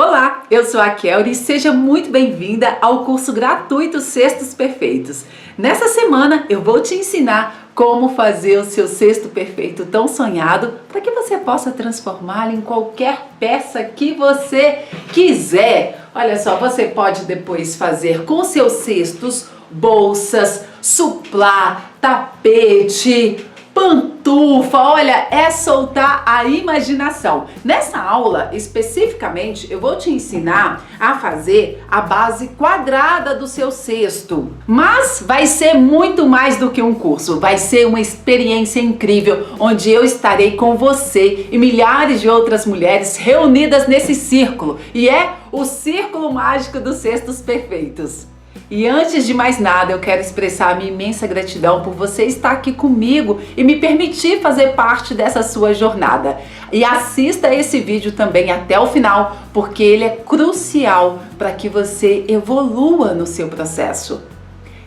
Olá, eu sou a Kelly e seja muito bem-vinda ao curso gratuito Cestos Perfeitos. Nessa semana eu vou te ensinar como fazer o seu cesto perfeito tão sonhado para que você possa transformá-lo em qualquer peça que você quiser. Olha só, você pode depois fazer com seus cestos bolsas, suplá, tapete, pantufa, olha, é soltar a imaginação. Nessa aula, especificamente, eu vou te ensinar a fazer a base quadrada do seu cesto. Mas vai ser muito mais do que um curso, vai ser uma experiência incrível, onde eu estarei com você e milhares de outras mulheres reunidas nesse círculo. E é o Círculo Mágico dos Cestos Perfeitos. E antes de mais nada, eu quero expressar a minha imensa gratidão por você estar aqui comigo e me permitir fazer parte dessa sua jornada. E assista esse vídeo também até o final, porque ele é crucial para que você evolua no seu processo.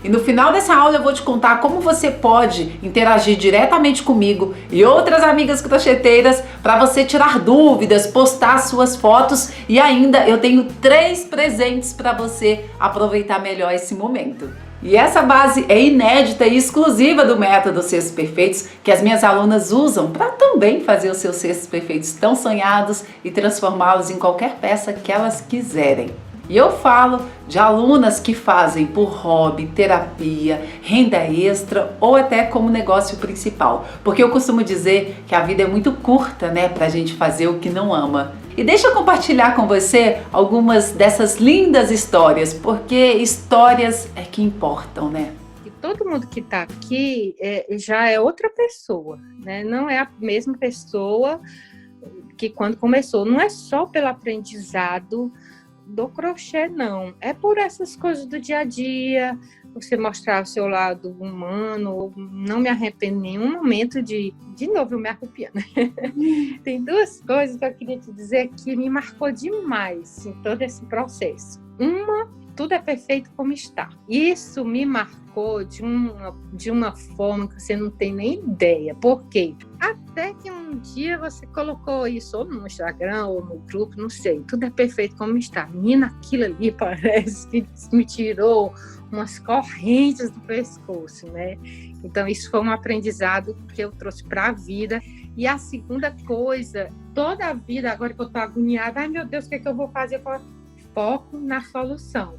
E no final dessa aula eu vou te contar como você pode interagir diretamente comigo e outras amigas crocheteiras para você tirar dúvidas, postar suas fotos e ainda eu tenho 3 presentes para você aproveitar melhor esse momento. E essa base é inédita e exclusiva do método Cestos Perfeitos que as minhas alunas usam para também fazer os seus cestos perfeitos tão sonhados e transformá-los em qualquer peça que elas quiserem. E eu falo de alunas que fazem por hobby, terapia, renda extra ou até como negócio principal. Porque eu costumo dizer que a vida é muito curta, né, pra gente fazer o que não ama. E deixa eu compartilhar com você algumas dessas lindas histórias, porque histórias é que importam, né? E todo mundo que está aqui já é outra pessoa, né? Não é a mesma pessoa que quando começou. Não é só pelo aprendizado do crochê, não. É por essas coisas do dia a dia, você mostrar o seu lado humano. Não me arrependo em nenhum momento de novo, eu me arrupiando. Tem 2 coisas que eu queria te dizer que me marcou demais em todo esse processo. Uma, tudo é perfeito como está. Isso me marcou de uma forma que você não tem nem ideia. Por quê? Até que um dia você colocou isso ou no Instagram ou no grupo, não sei. Tudo é perfeito como está. Menina, aquilo ali parece que me tirou umas correntes do pescoço, né? Então isso foi um aprendizado que eu trouxe para a vida. E a segunda coisa, toda a vida, agora que eu tô agoniada, ai meu Deus, o que é que eu vou fazer? Eu foco na solução.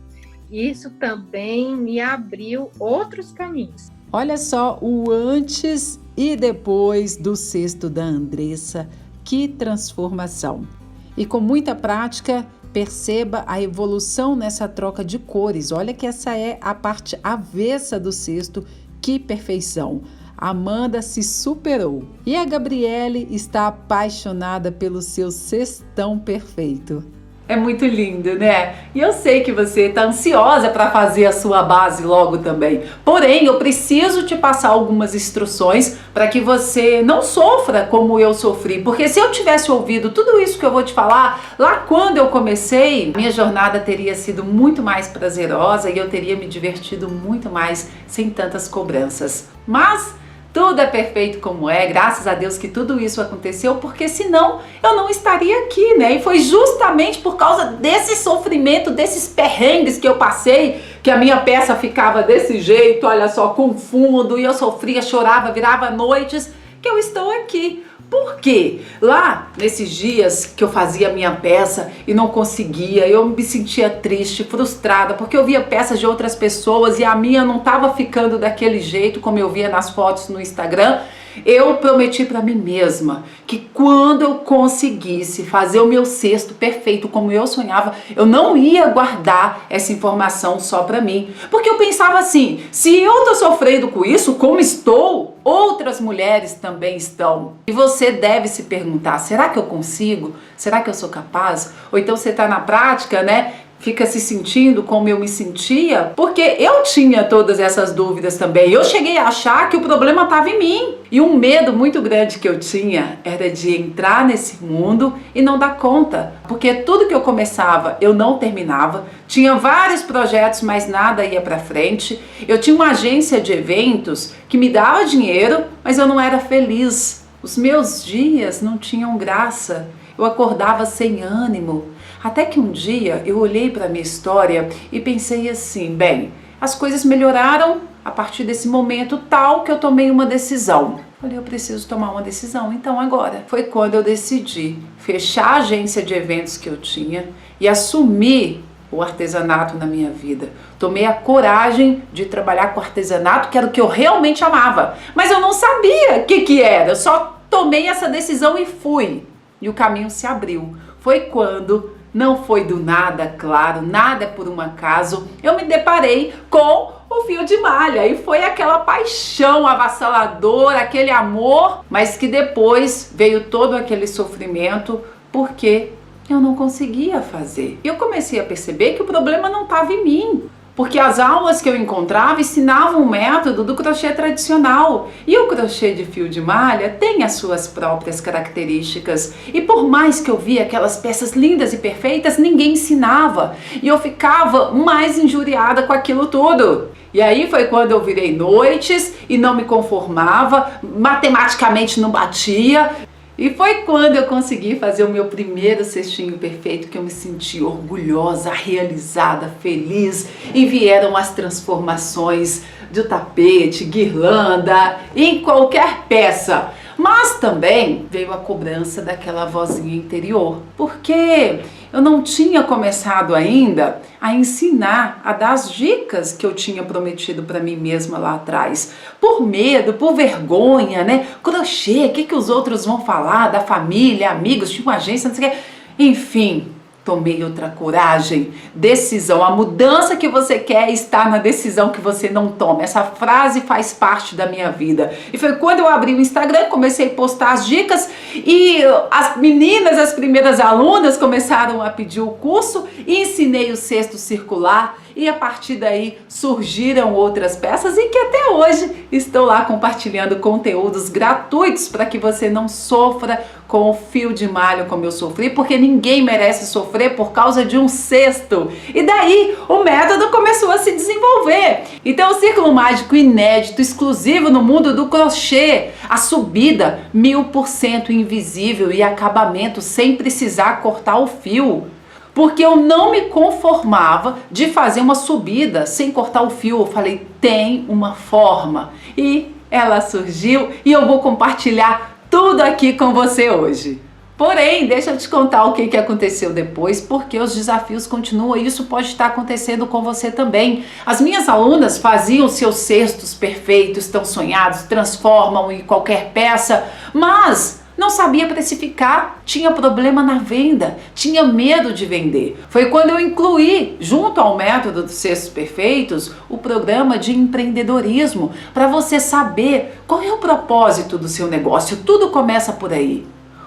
Isso também me abriu outros caminhos. Olha só o antes e depois do cesto da Andressa, que transformação! E com muita prática, perceba a evolução nessa troca de cores. Olha que essa é a parte avessa do cesto, que perfeição! A Amanda se superou e a Gabriele está apaixonada pelo seu cestão perfeito. É muito lindo, né? E eu sei que você está ansiosa para fazer a sua base logo também. Porém, eu preciso te passar algumas instruções para que você não sofra como eu sofri. Porque se eu tivesse ouvido tudo isso que eu vou te falar, lá quando eu comecei, minha jornada teria sido muito mais prazerosa e eu teria me divertido muito mais sem tantas cobranças. Mas tudo é perfeito como é, graças a Deus que tudo isso aconteceu, porque senão eu não estaria aqui, né? E foi justamente por causa desse sofrimento, desses perrengues que eu passei, que a minha peça ficava desse jeito, olha só, com fundo, e eu sofria, chorava, virava noites, que eu estou aqui. Por quê? Lá, nesses dias que eu fazia a minha peça e não conseguia, eu me sentia triste, frustrada, porque eu via peças de outras pessoas e a minha não estava ficando daquele jeito como eu via nas fotos no Instagram. Eu prometi para mim mesma que quando eu conseguisse fazer o meu cesto perfeito como eu sonhava, eu não ia guardar essa informação só para mim. Porque eu pensava assim, se eu tô sofrendo com isso, como estou, outras mulheres também estão. E você deve se perguntar, será que eu consigo? Será que eu sou capaz? Ou então você tá na prática, né? Fica se sentindo como eu me sentia, porque eu tinha todas essas dúvidas também. Eu cheguei a achar que o problema estava em mim. E um medo muito grande que eu tinha era de entrar nesse mundo e não dar conta. Porque tudo que eu começava, eu não terminava. Tinha vários projetos, mas nada ia para frente. Eu tinha uma agência de eventos que me dava dinheiro, mas eu não era feliz. Os meus dias não tinham graça. Eu acordava sem ânimo. Até que um dia eu olhei para minha história e pensei assim, bem, as coisas melhoraram a partir desse momento tal que eu tomei uma decisão. Falei, eu preciso tomar uma decisão, então agora. Foi quando eu decidi fechar a agência de eventos que eu tinha e assumir o artesanato na minha vida. Tomei a coragem de trabalhar com artesanato, que era o que eu realmente amava. Mas eu não sabia o que era, eu só tomei essa decisão e fui. E o caminho se abriu. Foi quando, não foi do nada, claro, nada é por um acaso, eu me deparei com o fio de malha e foi aquela paixão avassaladora, aquele amor, mas que depois veio todo aquele sofrimento porque eu não conseguia fazer. E eu comecei a perceber que o problema não estava em mim, porque as aulas que eu encontrava ensinavam o método do crochê tradicional. E o crochê de fio de malha tem as suas próprias características. E por mais que eu via aquelas peças lindas e perfeitas, ninguém ensinava. E eu ficava mais injuriada com aquilo tudo. E aí foi quando eu virei noites e não me conformava, matematicamente não batia. E foi quando eu consegui fazer o meu primeiro cestinho perfeito que eu me senti orgulhosa, realizada, feliz, e vieram as transformações do tapete, guirlanda, em qualquer peça. Mas também veio a cobrança daquela vozinha interior, porque eu não tinha começado ainda a ensinar, a dar as dicas que eu tinha prometido para mim mesma lá atrás. Por medo, por vergonha, né? Crochê, o que os outros vão falar da família, amigos, tinha uma agência, não sei o que. Enfim, tomei outra coragem, decisão. A mudança que você quer está na decisão que você não toma. Essa frase faz parte da minha vida. E foi quando eu abri o Instagram, comecei a postar as dicas e as meninas, as primeiras alunas começaram a pedir o curso e ensinei o cesto circular. E a partir daí surgiram outras peças e que até hoje estou lá compartilhando conteúdos gratuitos para que você não sofra com o fio de malha como eu sofri, porque ninguém merece sofrer por causa de um cesto. E daí o método começou a se desenvolver. Então o Círculo Mágico inédito, exclusivo no mundo do crochê, a subida 1000% invisível e acabamento sem precisar cortar o fio. Porque eu não me conformava de fazer uma subida sem cortar o fio. Eu falei, tem uma forma. E ela surgiu e eu vou compartilhar tudo aqui com você hoje. Porém, deixa eu te contar o que aconteceu depois, porque os desafios continuam e isso pode estar acontecendo com você também. As minhas alunas faziam seus cestos perfeitos, tão sonhados, transformam em qualquer peça, mas não sabia precificar, tinha problema na venda, tinha medo de vender. Foi quando eu incluí, junto ao método dos cestos perfeitos, o programa de empreendedorismo, para você saber qual é o propósito do seu negócio. Tudo começa por aí.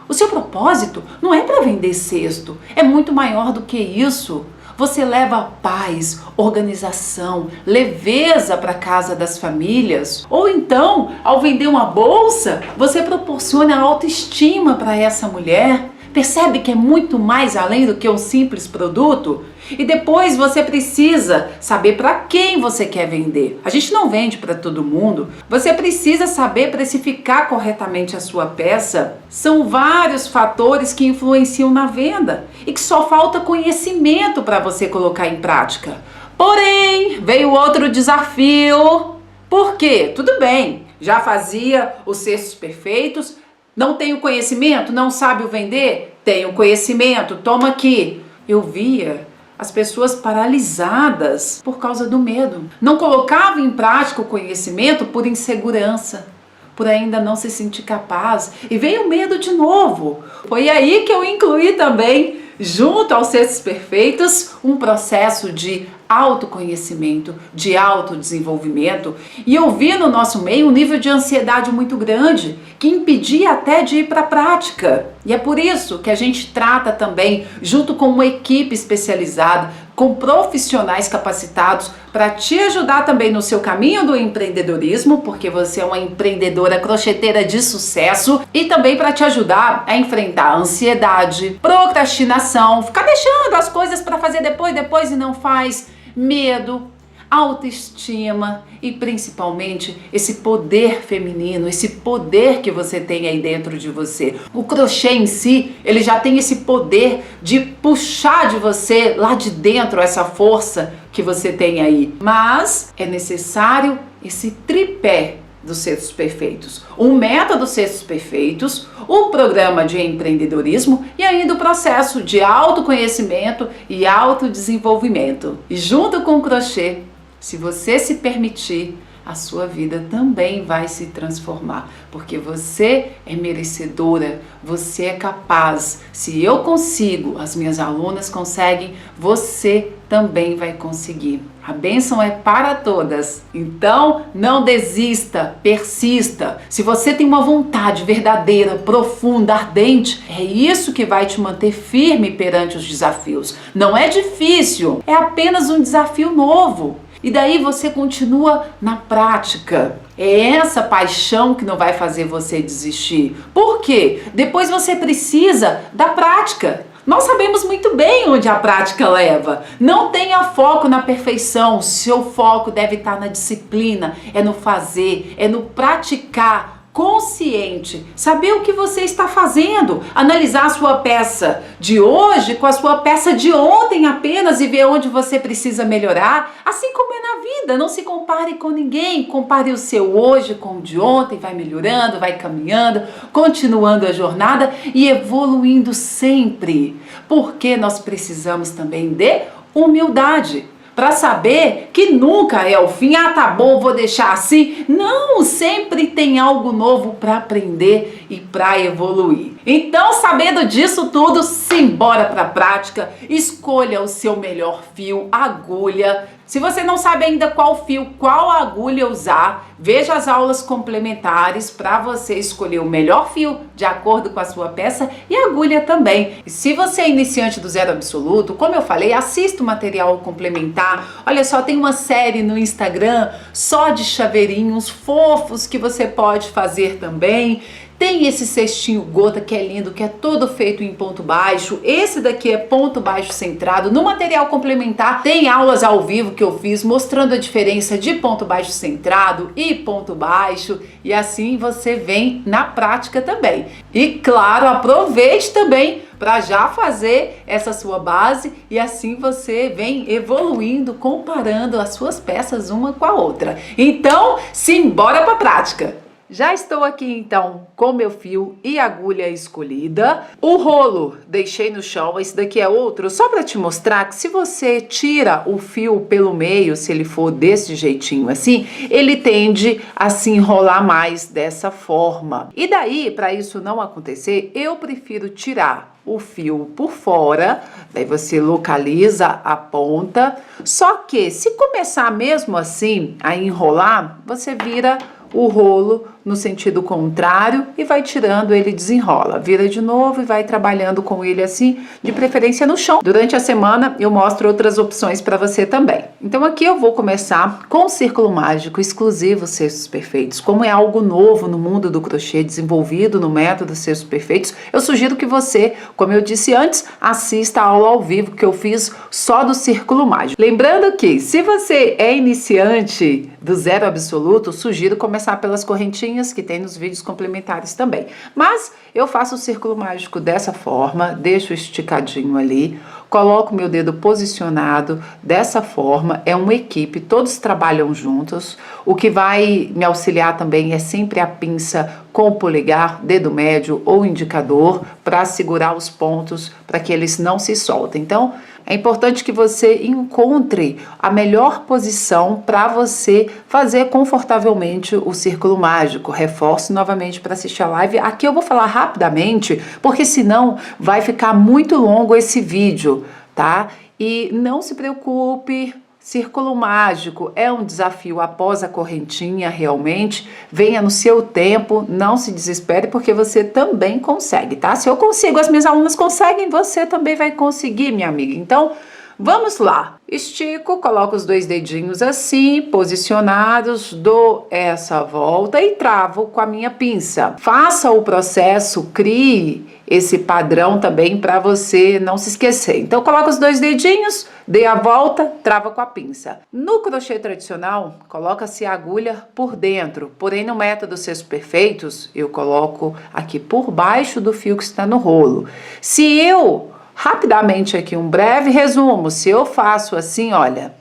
O seu propósito não é para vender cesto, é muito maior do que isso. Você leva paz, organização, leveza para a casa das famílias. Ou então, ao vender uma bolsa, você proporciona autoestima para essa mulher. Percebe que é muito mais além do que um simples produto? E depois você precisa saber para quem você quer vender. A gente não vende para todo mundo. Você precisa saber precificar corretamente a sua peça. São vários fatores que influenciam na venda e que só falta conhecimento para você colocar em prática. Porém, veio outro desafio. Por quê? Tudo bem, já fazia os cestos perfeitos. Não tem o conhecimento? Não sabe o vender? Tem o conhecimento, toma aqui. Eu via as pessoas paralisadas por causa do medo. Não colocavam em prática o conhecimento por insegurança, por ainda não se sentir capaz. E veio o medo de novo. Foi aí que eu incluí também, junto aos cestos perfeitos, um processo de autoconhecimento, de autodesenvolvimento. E eu vi no nosso meio um nível de ansiedade muito grande, que impedia até de ir para a prática. E é por isso que a gente trata também, junto com uma equipe especializada, com profissionais capacitados, para te ajudar também no seu caminho do empreendedorismo, porque você é uma empreendedora crocheteira de sucesso, e também para te ajudar a enfrentar a ansiedade, procrastinação, ficar deixando as coisas para fazer depois e não faz, medo, autoestima e principalmente esse poder feminino, esse poder que você tem aí dentro de você. O crochê em si, ele já tem esse poder de puxar de você lá de dentro essa força que você tem aí. Mas é necessário esse tripé dos cestos perfeitos, o método Cestos Perfeitos, o programa de empreendedorismo e ainda o processo de autoconhecimento e autodesenvolvimento. E junto com o crochê, se você se permitir, a sua vida também vai se transformar, porque você é merecedora, você é capaz. Se eu consigo, as minhas alunas conseguem, você também vai conseguir. A bênção é para todas. Então, não desista, persista. Se você tem uma vontade verdadeira, profunda, ardente, é isso que vai te manter firme perante os desafios. Não é difícil, é apenas um desafio novo. E daí você continua na prática. É essa paixão que não vai fazer você desistir. Por quê? Depois você precisa da prática. Nós sabemos muito bem onde a prática leva. Não tenha foco na perfeição. Seu foco deve estar na disciplina, é no fazer, é no praticar. Consciente, saber o que você está fazendo, analisar a sua peça de hoje com a sua peça de ontem apenas e ver onde você precisa melhorar, assim como é na vida. Não se compare com ninguém, compare o seu hoje com o de ontem, vai melhorando, vai caminhando, continuando a jornada e evoluindo sempre, porque nós precisamos também de humildade. Para saber que nunca é o fim, tá bom, vou deixar assim. Não, sempre tem algo novo para aprender e para evoluir. Então, sabendo disso tudo, simbora para a prática, escolha o seu melhor fio, agulha. Se você não sabe ainda qual fio, qual agulha usar, veja as aulas complementares para você escolher o melhor fio de acordo com a sua peça e agulha também. E se você é iniciante do Zero Absoluto, como eu falei, assista o material complementar. Olha só, tem uma série no Instagram só de chaveirinhos fofos que você pode fazer também. Tem esse cestinho gota que é lindo, que é todo feito em ponto baixo. Esse daqui é ponto baixo centrado. No material complementar tem aulas ao vivo que eu fiz mostrando a diferença de ponto baixo centrado e ponto baixo. E assim você vem na prática também. E claro, aproveite também para já fazer essa sua base e assim você vem evoluindo, comparando as suas peças uma com a outra. Então, simbora para a prática! Já estou aqui então com meu fio e agulha escolhida. O rolo deixei no chão, esse daqui é outro, só para te mostrar que se você tira o fio pelo meio, se ele for desse jeitinho assim, ele tende a se enrolar mais dessa forma. E daí, para isso não acontecer, eu prefiro tirar o fio por fora, daí você localiza a ponta. Só que se começar mesmo assim a enrolar, você vira o rolo no sentido contrário e vai tirando, ele desenrola, vira de novo e vai trabalhando com ele assim, de preferência no chão. Durante a semana eu mostro outras opções para você também. Então aqui eu vou começar com o círculo mágico exclusivo Cestos Perfeitos. Como é algo novo no mundo do crochê, desenvolvido no método Cestos Perfeitos, eu sugiro que você, como eu disse antes, assista a aula ao vivo que eu fiz só do círculo mágico. Lembrando que se você é iniciante do Zero Absoluto, sugiro começar pelas correntinhas que tem nos vídeos complementares também. Mas eu faço o círculo mágico dessa forma, deixo esticadinho ali, coloco meu dedo posicionado dessa forma, é uma equipe, todos trabalham juntos. O que vai me auxiliar também é sempre a pinça com o polegar, dedo médio ou indicador para segurar os pontos, para que eles não se soltem. Então, é importante que você encontre a melhor posição para você fazer confortavelmente o círculo mágico. Reforço novamente para assistir a live. Aqui eu vou falar rapidamente, porque senão vai ficar muito longo esse vídeo, tá? E não se preocupe, círculo mágico é um desafio após a correntinha, realmente. Venha no seu tempo, não se desespere, porque você também consegue, tá? Se eu consigo, as minhas alunas conseguem, você também vai conseguir, minha amiga. Então, vamos lá. Estico, coloco os dois dedinhos assim, posicionados, dou essa volta e travo com a minha pinça. Faça o processo, crie esse padrão também para você não se esquecer. Então coloca os 2 dedinhos, dê a volta, trava com a pinça. No crochê tradicional, coloca-se a agulha por dentro, porém no método Cestos Perfeitos, eu coloco aqui por baixo do fio que está no rolo. Se eu, rapidamente aqui um breve resumo, se eu faço assim, olha,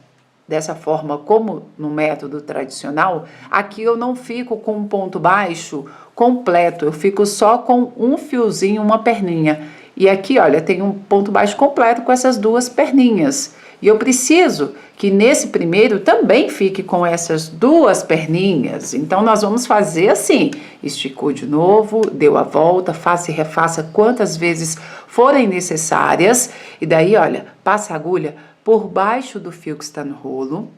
dessa forma como no método tradicional, aqui eu não fico com um ponto baixo completo, eu fico só com um fiozinho, uma perninha. E aqui, olha, tem um ponto baixo completo com essas 2 perninhas. E eu preciso que nesse primeiro também fique com essas 2 perninhas. Então, nós vamos fazer assim, esticou de novo, deu a volta, faça e refaça quantas vezes forem necessárias. E daí, olha, passa a agulha por baixo do fio que está no rolo,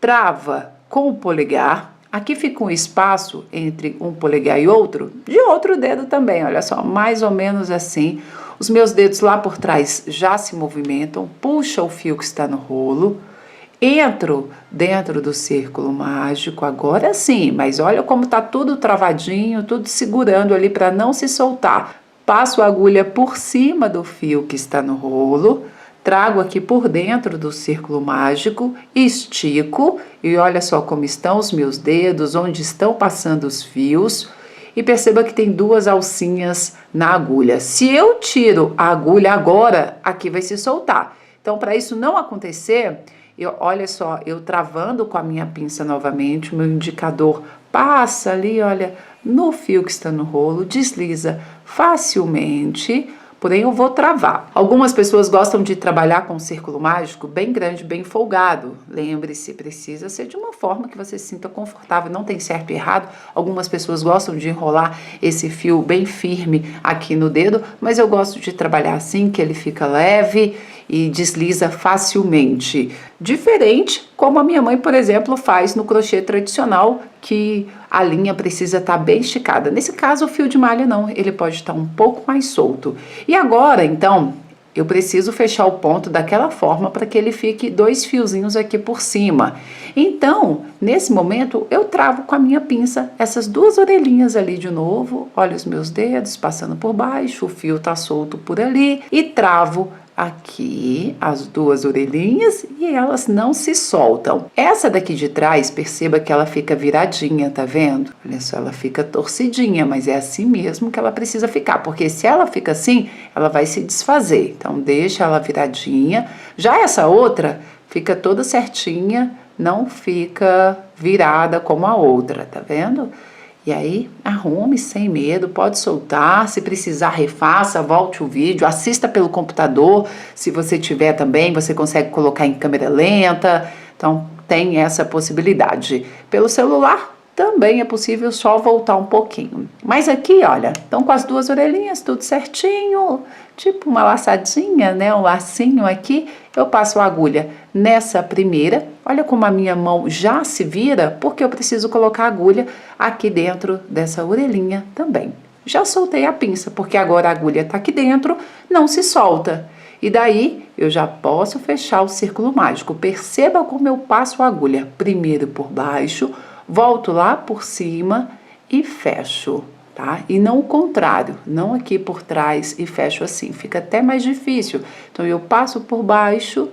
trava com o polegar, aqui fica um espaço entre um polegar e outro, de outro dedo também, olha só, mais ou menos assim. Os meus dedos lá por trás já se movimentam, puxa o fio que está no rolo, entro dentro do círculo mágico, agora sim, mas olha como está tudo travadinho, tudo segurando ali para não se soltar. Passo a agulha por cima do fio que está no rolo, trago aqui por dentro do círculo mágico, estico e olha só como estão os meus dedos, onde estão passando os fios. E perceba que tem 2 alcinhas na agulha. Se eu tiro a agulha agora, aqui vai se soltar. Então, para isso não acontecer, olha só, eu travando com a minha pinça novamente, o meu indicador passa ali, olha, no fio que está no rolo, desliza facilmente. Porém, eu vou travar. Algumas pessoas gostam de trabalhar com um círculo mágico bem grande, bem folgado. Lembre-se, precisa ser de uma forma que você se sinta confortável, não tem certo e errado. Algumas pessoas gostam de enrolar esse fio bem firme aqui no dedo, mas eu gosto de trabalhar assim, que ele fica leve e desliza facilmente. Diferente como a minha mãe, por exemplo, faz no crochê tradicional, que a linha precisa estar bem esticada. Nesse caso, o fio de malha não, ele pode estar um pouco mais solto. E agora, então, eu preciso fechar o ponto daquela forma para que ele fique 2 fiozinhos aqui por cima. Então, nesse momento, eu travo com a minha pinça essas 2 orelhinhas ali de novo. Olha os meus dedos passando por baixo, o fio tá solto por ali e travo aqui as 2 orelhinhas e elas não se soltam. Essa daqui de trás, perceba que ela fica viradinha, tá vendo? Olha só, ela fica torcidinha, mas é assim mesmo que ela precisa ficar, porque se ela fica assim, ela vai se desfazer. Então, deixa ela viradinha. Já essa outra fica toda certinha, não fica virada como a outra, tá vendo? E aí, arrume sem medo, pode soltar, se precisar refaça, volte o vídeo, assista pelo computador, se você tiver também, você consegue colocar em câmera lenta, então tem essa possibilidade. Pelo celular também é possível só voltar um pouquinho. Mas aqui, olha, estão com as 2 orelhinhas, tudo certinho, tipo uma laçadinha, né, um lacinho aqui. Eu passo a agulha nessa primeira, olha como a minha mão já se vira, porque eu preciso colocar a agulha aqui dentro dessa orelhinha também. Já soltei a pinça, porque agora a agulha está aqui dentro, não se solta. E daí, eu já posso fechar o círculo mágico. Perceba como eu passo a agulha, primeiro por baixo, volto lá por cima e fecho, tá? E não o contrário, não aqui por trás e fecho assim, fica até mais difícil. Então, eu passo por baixo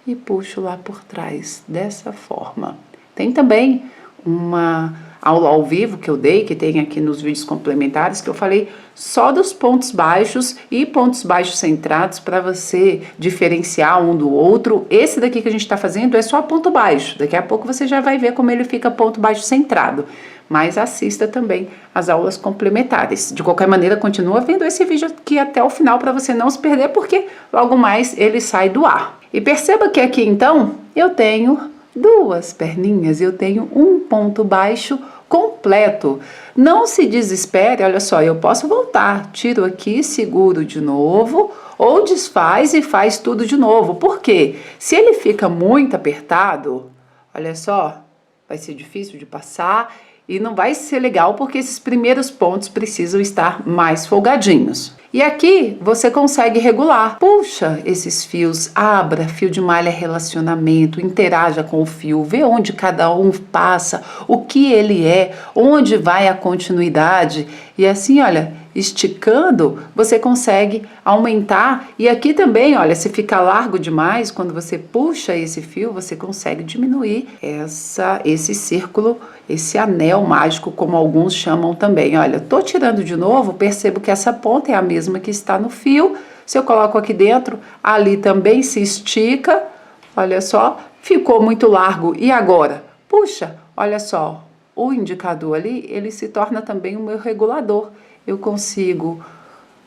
e puxo lá por trás, dessa forma. Tem também uma aula ao vivo que eu dei, que tem aqui nos vídeos complementares, que eu falei só dos pontos baixos e pontos baixos centrados para você diferenciar um do outro. Esse daqui que a gente está fazendo é só ponto baixo. Daqui a pouco você já vai ver como ele fica ponto baixo centrado. Mas assista também as aulas complementares. De qualquer maneira, continua vendo esse vídeo aqui até o final para você não se perder, porque logo mais ele sai do ar. E perceba que aqui, então, eu tenho 2 perninhas, eu tenho um ponto baixo completo. Não se desespere, olha só, eu posso voltar, tiro aqui, seguro de novo, ou desfaz e faz tudo de novo. Por quê? Se ele fica muito apertado, olha só, vai ser difícil de passar e não vai ser legal porque esses primeiros pontos precisam estar mais folgadinhos. E aqui você consegue regular. Puxa esses fios, abra fio de malha relacionamento, interaja com o fio, vê onde cada um passa, o que ele é, onde vai a continuidade. E assim, olha, esticando, você consegue aumentar. E aqui também, olha, se fica largo demais, quando você puxa esse fio, você consegue diminuir esse círculo, esse anel mágico, como alguns chamam também. Olha, tô tirando de novo, percebo que essa ponta é a mesma que está no fio. Se eu coloco aqui dentro, ali também se estica. Olha só, ficou muito largo. E agora? Puxa, olha só, o indicador ali, ele se torna também o meu regulador. Eu consigo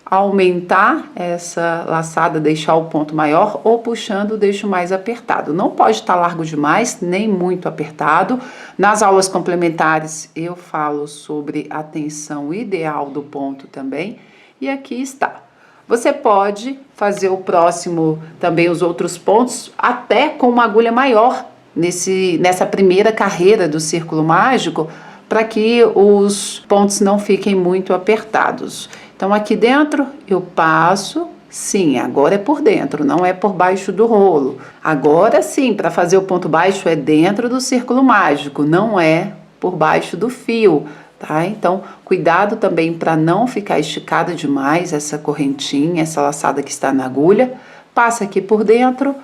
aumentar essa laçada, deixar o ponto maior, ou puxando, deixo mais apertado. Não pode estar largo demais, nem muito apertado. Nas aulas complementares, eu falo sobre a tensão ideal do ponto também. E aqui está. Você pode fazer o próximo, também os outros pontos, até com uma agulha maior, nessa primeira carreira do círculo mágico, para que os pontos não fiquem muito apertados. Então aqui dentro eu passo, sim, agora é por dentro, não é por baixo do rolo. Agora sim, para fazer o ponto baixo é dentro do círculo mágico, não é por baixo do fio, tá? Então cuidado também para não ficar esticada demais essa correntinha, essa laçada que está na agulha. Passa aqui por dentro,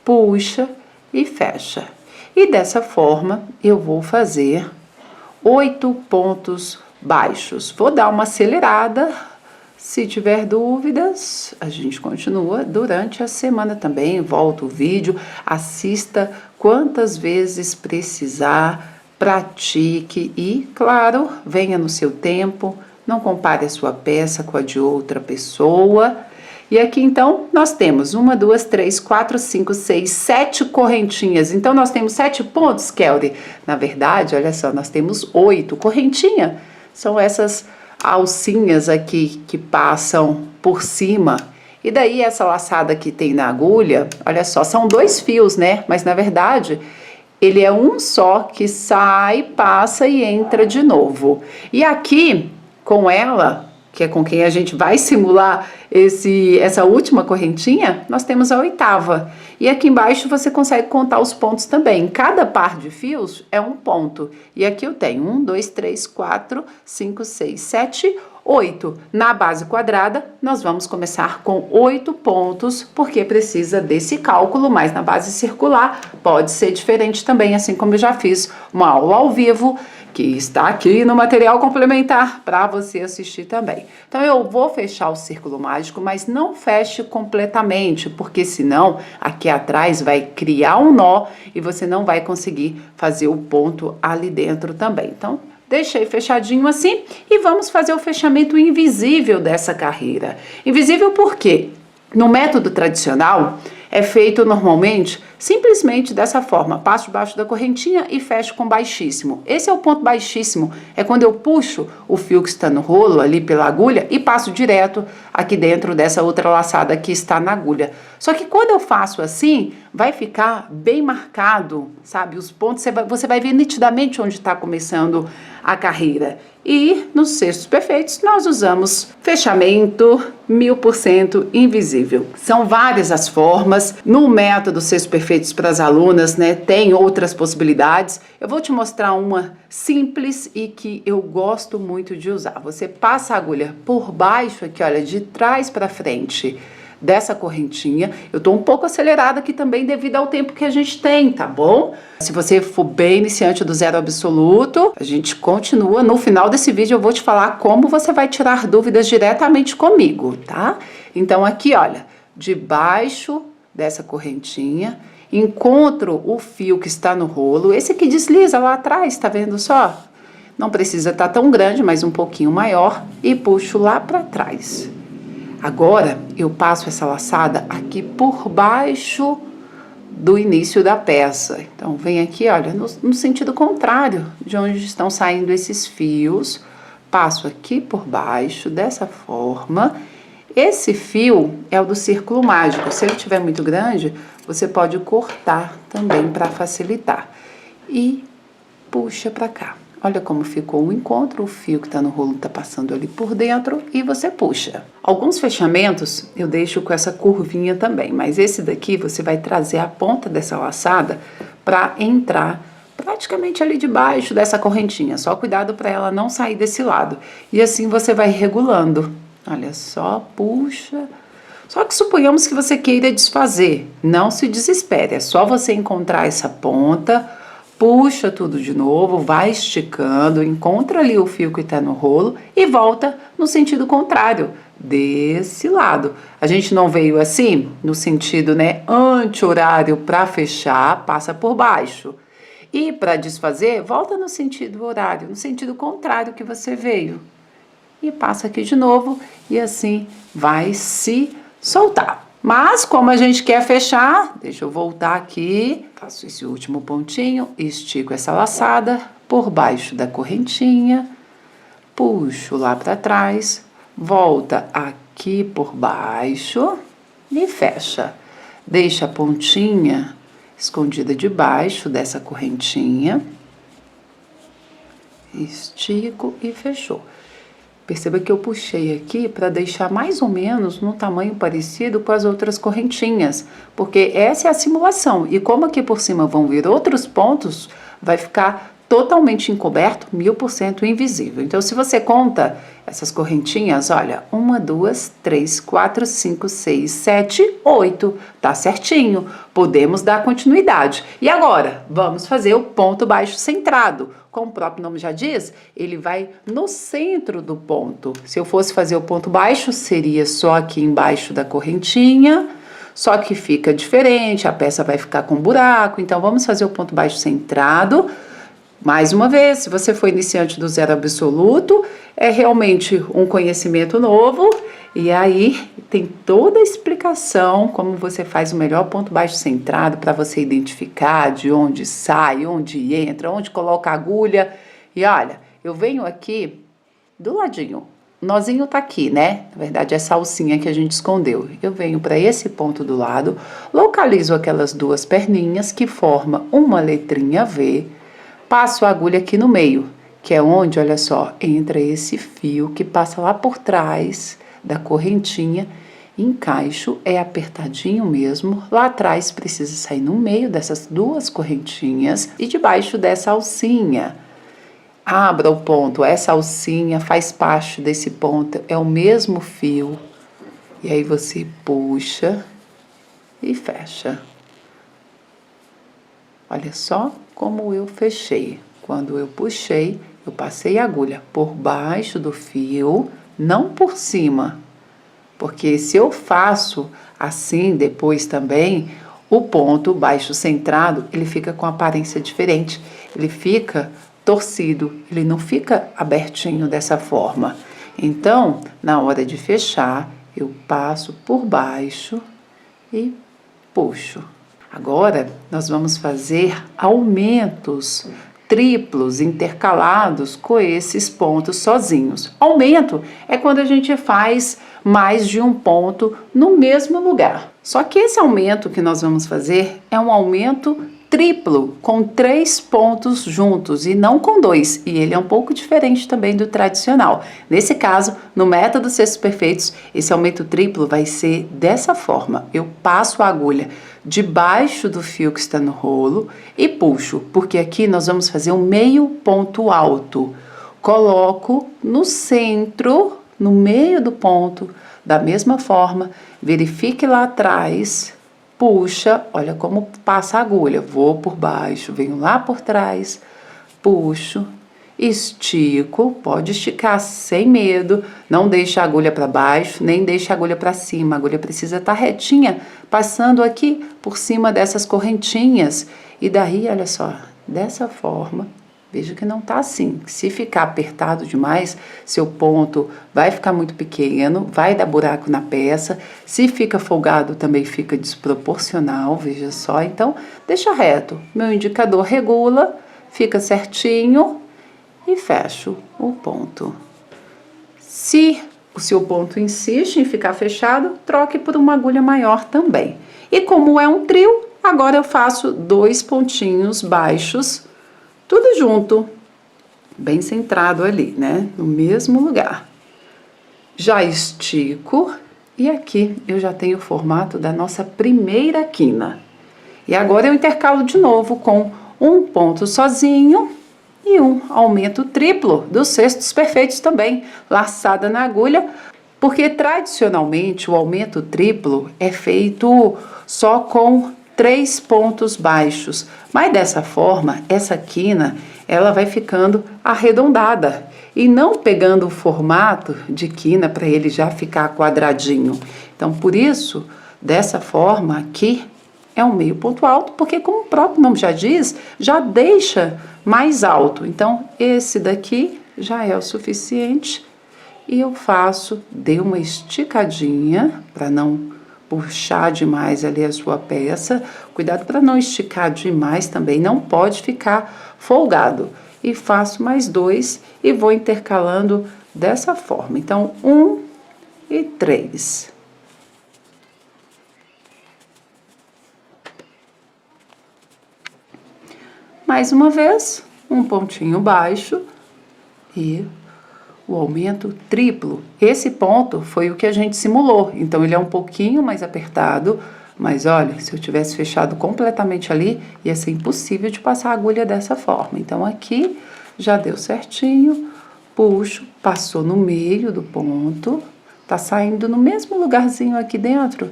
puxa e fecha. E dessa forma eu vou fazer 8 pontos baixos. Vou dar uma acelerada. Se tiver dúvidas, a gente continua durante a semana também. Volta o vídeo, assista quantas vezes precisar, pratique e, claro, venha no seu tempo. Não compare a sua peça com a de outra pessoa. E aqui, então, nós temos 1, 2, 3, 4, 5, 6, 7 correntinhas. Então, nós temos 7 pontos, Kelly. Na verdade, olha só, nós temos 8. Correntinha são essas alcinhas aqui que passam por cima. E daí, essa laçada que tem na agulha, olha só, são 2 fios, né? Mas, na verdade, ele é um só que sai, passa e entra de novo. E aqui, com ela, que é com quem a gente vai simular essa última correntinha, nós temos a 8ª. E aqui embaixo você consegue contar os pontos também. Cada par de fios é um ponto. E aqui eu tenho 1, 2, 3, 4, 5, 6, 7, 8. Na base quadrada, nós vamos começar com 8 pontos, porque precisa desse cálculo, mas na base circular pode ser diferente também, assim como eu já fiz uma aula ao vivo, que está aqui no material complementar para você assistir também. Então eu vou fechar o círculo mágico, mas não feche completamente, porque senão aqui atrás vai criar um nó e você não vai conseguir fazer o ponto ali dentro também. Então deixei fechadinho assim e vamos fazer o fechamento invisível dessa carreira. Invisível por quê? No método tradicional é feito normalmente simplesmente dessa forma, passo debaixo da correntinha e fecho com baixíssimo. Esse é o ponto baixíssimo, é quando eu puxo o fio que está no rolo ali pela agulha e passo direto aqui dentro dessa outra laçada que está na agulha. Só que quando eu faço assim, vai ficar bem marcado, sabe? Os pontos, você vai ver nitidamente onde está começando a carreira. E nos cestos perfeitos nós usamos fechamento 1000% invisível. São várias as formas. No método cestos perfeitos para as alunas, né, tem outras possibilidades. Eu vou te mostrar uma simples e que eu gosto muito de usar. Você passa a agulha por baixo aqui, olha, de trás para frente dessa correntinha. Eu tô um pouco acelerada aqui também devido ao tempo que a gente tem, tá bom? Se você for bem iniciante do zero absoluto, a gente continua. No final desse vídeo eu vou te falar como você vai tirar dúvidas diretamente comigo, tá? Então aqui, olha, debaixo dessa correntinha, encontro o fio que está no rolo, esse que desliza lá atrás, tá vendo só? Não precisa estar tão grande, mas um pouquinho maior, e puxo lá para trás. Agora, eu passo essa laçada aqui por baixo do início da peça. Então, vem aqui, olha, no sentido contrário de onde estão saindo esses fios. Passo aqui por baixo, dessa forma. Esse fio é o do círculo mágico. Se ele estiver muito grande, você pode cortar também para facilitar. E puxa para cá. Olha como ficou o encontro, o fio que está no rolo está passando ali por dentro e você puxa. Alguns fechamentos eu deixo com essa curvinha também, mas esse daqui você vai trazer a ponta dessa laçada para entrar praticamente ali debaixo dessa correntinha. Só cuidado para ela não sair desse lado. E assim você vai regulando. Olha só, puxa. Só que suponhamos que você queira desfazer. Não se desespere, é só você encontrar essa ponta, puxa tudo de novo, vai esticando, encontra ali o fio que está no rolo e volta no sentido contrário, desse lado. A gente não veio assim, no sentido, né, anti-horário para fechar, passa por baixo. E para desfazer, volta no sentido horário, no sentido contrário que você veio. E passa aqui de novo e assim vai se soltar. Mas como a gente quer fechar, deixa eu voltar aqui, faço esse último pontinho, estico essa laçada por baixo da correntinha, puxo lá para trás, volta aqui por baixo e fecha. Deixa a pontinha escondida debaixo dessa correntinha, estico e fechou. Perceba que eu puxei aqui para deixar mais ou menos no tamanho parecido com as outras correntinhas, porque essa é a simulação. E como aqui por cima vão vir outros pontos, vai ficar totalmente encoberto, 1000% invisível. Então, se você conta essas correntinhas, olha, 1, 2, 3, 4, 5, 6, 7, 8, tá certinho. Podemos dar continuidade. E agora, vamos fazer o ponto baixo centrado. Como o próprio nome já diz, ele vai no centro do ponto. Se eu fosse fazer o ponto baixo, seria só aqui embaixo da correntinha, só que fica diferente, a peça vai ficar com buraco. Então, vamos fazer o ponto baixo centrado. Mais uma vez, se você for iniciante do zero absoluto, é realmente um conhecimento novo, e aí tem toda a explicação como você faz o melhor ponto baixo centrado para você identificar de onde sai, onde entra, onde coloca a agulha. E olha, eu venho aqui do ladinho, o nozinho tá aqui, né? Na verdade, essa alcinha que a gente escondeu. Eu venho para esse ponto do lado, localizo aquelas duas perninhas que formam uma letrinha V, passo a agulha aqui no meio, que é onde, olha só, entra esse fio que passa lá por trás da correntinha, encaixo, é apertadinho mesmo, lá atrás precisa sair no meio dessas duas correntinhas e debaixo dessa alcinha. Abra o ponto, essa alcinha faz parte desse ponto, é o mesmo fio, e aí você puxa e fecha. Olha só como eu fechei. Quando eu puxei, eu passei a agulha por baixo do fio, não por cima. Porque se eu faço assim depois também, o ponto baixo centrado, ele fica com aparência diferente. Ele fica torcido, ele não fica abertinho dessa forma. Então, na hora de fechar, eu passo por baixo e puxo. Agora, nós vamos fazer aumentos triplos intercalados com esses pontos sozinhos. Aumento é quando a gente faz mais de um ponto no mesmo lugar. Só que esse aumento que nós vamos fazer é um aumento triplo, com 3 pontos juntos e não com 2, e ele é um pouco diferente também do tradicional. Nesse caso, no método Cestos Perfeitos, esse aumento triplo vai ser dessa forma: eu passo a agulha debaixo do fio que está no rolo e puxo, porque aqui nós vamos fazer um meio ponto alto. Coloco no centro, no meio do ponto, da mesma forma, verifique lá atrás, puxa, olha como passa a agulha, vou por baixo, venho lá por trás, puxo, estico, pode esticar sem medo, não deixa a agulha para baixo, nem deixa a agulha para cima, a agulha precisa estar retinha, passando aqui por cima dessas correntinhas, e daí, olha só, dessa forma, veja que não tá assim. Se ficar apertado demais, seu ponto vai ficar muito pequeno, vai dar buraco na peça. Se fica folgado, também fica desproporcional, veja só. Então, deixa reto. Meu indicador regula, fica certinho e fecho o ponto. Se o seu ponto insiste em ficar fechado, troque por uma agulha maior também. E como é um trio, agora eu faço 2 pontinhos baixos, tudo junto, bem centrado ali, né? No mesmo lugar. Já estico e aqui eu já tenho o formato da nossa primeira quina. E agora eu intercalo de novo com um ponto sozinho e um aumento triplo dos cestos perfeitos também, laçada na agulha, porque tradicionalmente o aumento triplo é feito só com 3 pontos baixos, mas dessa forma essa quina ela vai ficando arredondada e não pegando o formato de quina para ele já ficar quadradinho. Então por isso, dessa forma aqui é um meio ponto alto, porque como o próprio nome já diz, já deixa mais alto. Então esse daqui já é o suficiente e eu faço, dei uma esticadinha para não puxar demais ali a sua peça. Cuidado para não esticar demais também, não pode ficar folgado. E faço mais 2 e vou intercalando dessa forma. Então, 1 e 3. Mais uma vez, um pontinho baixo e o aumento triplo. Esse ponto foi o que a gente simulou, então ele é um pouquinho mais apertado, mas olha, se eu tivesse fechado completamente ali, ia ser impossível de passar a agulha dessa forma. Então aqui já deu certinho, puxo, passou no meio do ponto, tá saindo no mesmo lugarzinho aqui dentro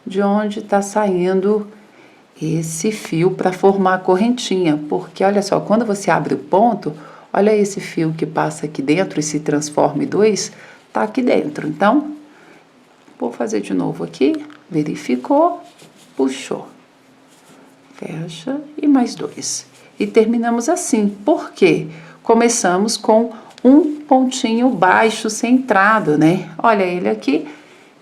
de onde tá saindo esse fio para formar a correntinha, porque olha só, quando você abre o ponto, olha esse fio que passa aqui dentro e se transforma em 2, tá aqui dentro. Então, vou fazer de novo aqui, verificou, puxou, fecha e mais 2. E terminamos assim, porque começamos com um pontinho baixo centrado, né? Olha ele aqui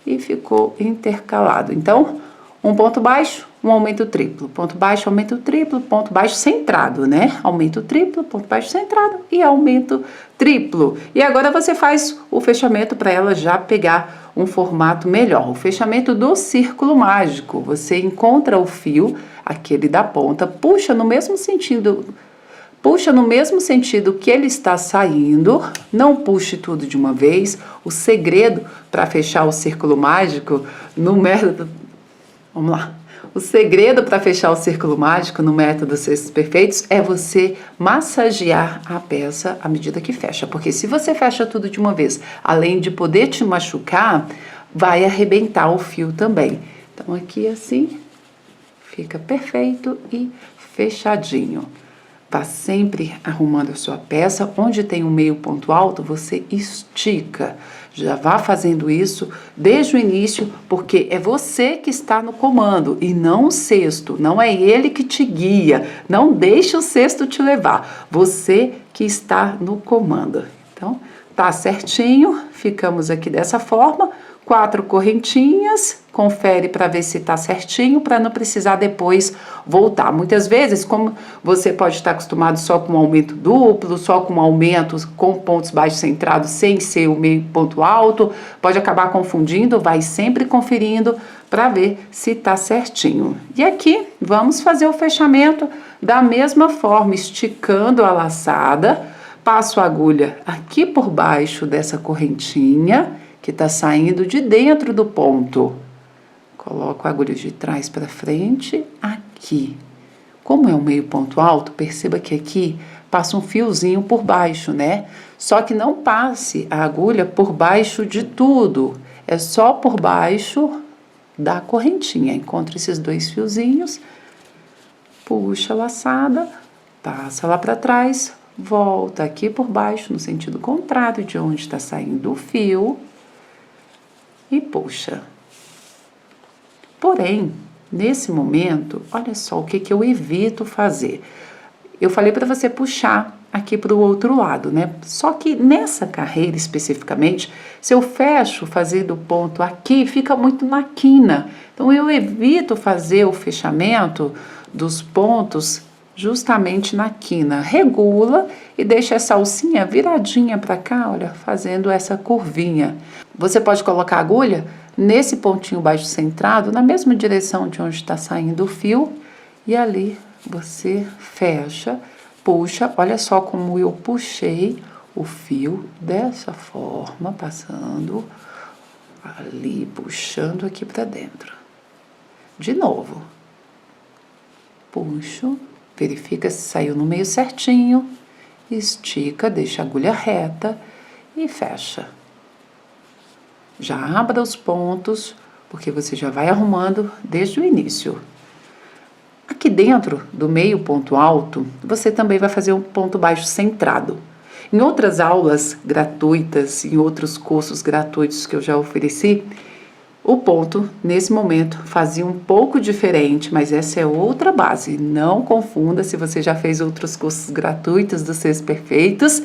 e ficou intercalado. Então, um ponto baixo, um aumento triplo, ponto baixo, aumento triplo, ponto baixo centrado, né? Aumento triplo, ponto baixo centrado e aumento triplo. E agora você faz o fechamento para ela já pegar um formato melhor. O fechamento do círculo mágico. Você encontra o fio, aquele da ponta, puxa no mesmo sentido que ele está saindo, não puxe tudo de uma vez. O segredo para fechar o círculo mágico no método... Vamos lá. O segredo para fechar o círculo mágico no método Cestos Perfeitos é você massagear a peça à medida que fecha. Porque se você fecha tudo de uma vez, além de poder te machucar, vai arrebentar o fio também. Então aqui assim, fica perfeito e fechadinho. Vá sempre arrumando a sua peça. Onde tem um meio ponto alto, você estica. Já vá fazendo isso desde o início, porque é você que está no comando e não o cesto. Não é ele que te guia. Não deixe o cesto te levar. Você que está no comando. Então, tá certinho. Ficamos aqui dessa forma. 4 correntinhas, confere para ver se tá certinho, para não precisar depois voltar. Muitas vezes, como você pode estar acostumado só com um aumento duplo, só com um aumento com pontos baixos centrados, sem ser o meio ponto alto, pode acabar confundindo, vai sempre conferindo para ver se tá certinho. E aqui, vamos fazer o fechamento da mesma forma, esticando a laçada, passo a agulha aqui por baixo dessa correntinha, que está saindo de dentro do ponto. Coloco a agulha de trás para frente, aqui. Como é um meio ponto alto, perceba que aqui passa um fiozinho por baixo, né? Só que não passe a agulha por baixo de tudo. É só por baixo da correntinha. Encontra esses 2 fiozinhos, puxa a laçada, passa lá para trás, volta aqui por baixo, no sentido contrário de onde está saindo o fio, e puxa. Porém, nesse momento, olha só o que eu evito fazer. Eu falei para você puxar aqui para o outro lado, né? Só que nessa carreira especificamente, se eu fecho fazendo o ponto aqui, fica muito na quina. Então eu evito fazer o fechamento dos pontos justamente na quina. Regula e deixa essa alcinha viradinha para cá, olha, fazendo essa curvinha. Você pode colocar a agulha nesse pontinho baixo centrado, na mesma direção de onde está saindo o fio, e ali você fecha, puxa, olha só como eu puxei o fio dessa forma, passando ali, puxando aqui para dentro. De novo, puxo, verifica se saiu no meio certinho, estica, deixa a agulha reta e fecha. Já abra os pontos, porque você já vai arrumando desde o início. Aqui dentro do meio ponto alto, você também vai fazer um ponto baixo centrado. Em outras aulas gratuitas, em outros cursos gratuitos que eu já ofereci, o ponto, nesse momento, fazia um pouco diferente, mas essa é outra base. Não confunda se você já fez outros cursos gratuitos dos Seus Perfeitos.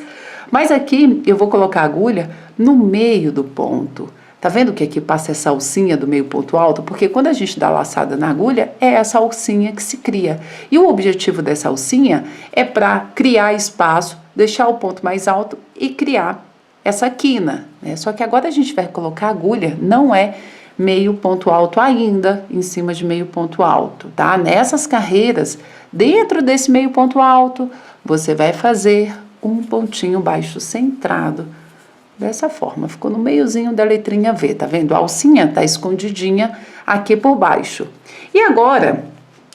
Mas aqui eu vou colocar a agulha no meio do ponto. Tá vendo que aqui passa essa alcinha do meio ponto alto? Porque quando a gente dá laçada na agulha, é essa alcinha que se cria. E o objetivo dessa alcinha é para criar espaço, deixar o ponto mais alto e criar essa quina, né? Só que agora a gente vai colocar a agulha, não é meio ponto alto ainda, em cima de meio ponto alto, tá? Nessas carreiras, dentro desse meio ponto alto, você vai fazer um pontinho baixo centrado, dessa forma. Ficou no meiozinho da letrinha V, tá vendo? A alcinha tá escondidinha aqui por baixo. E agora,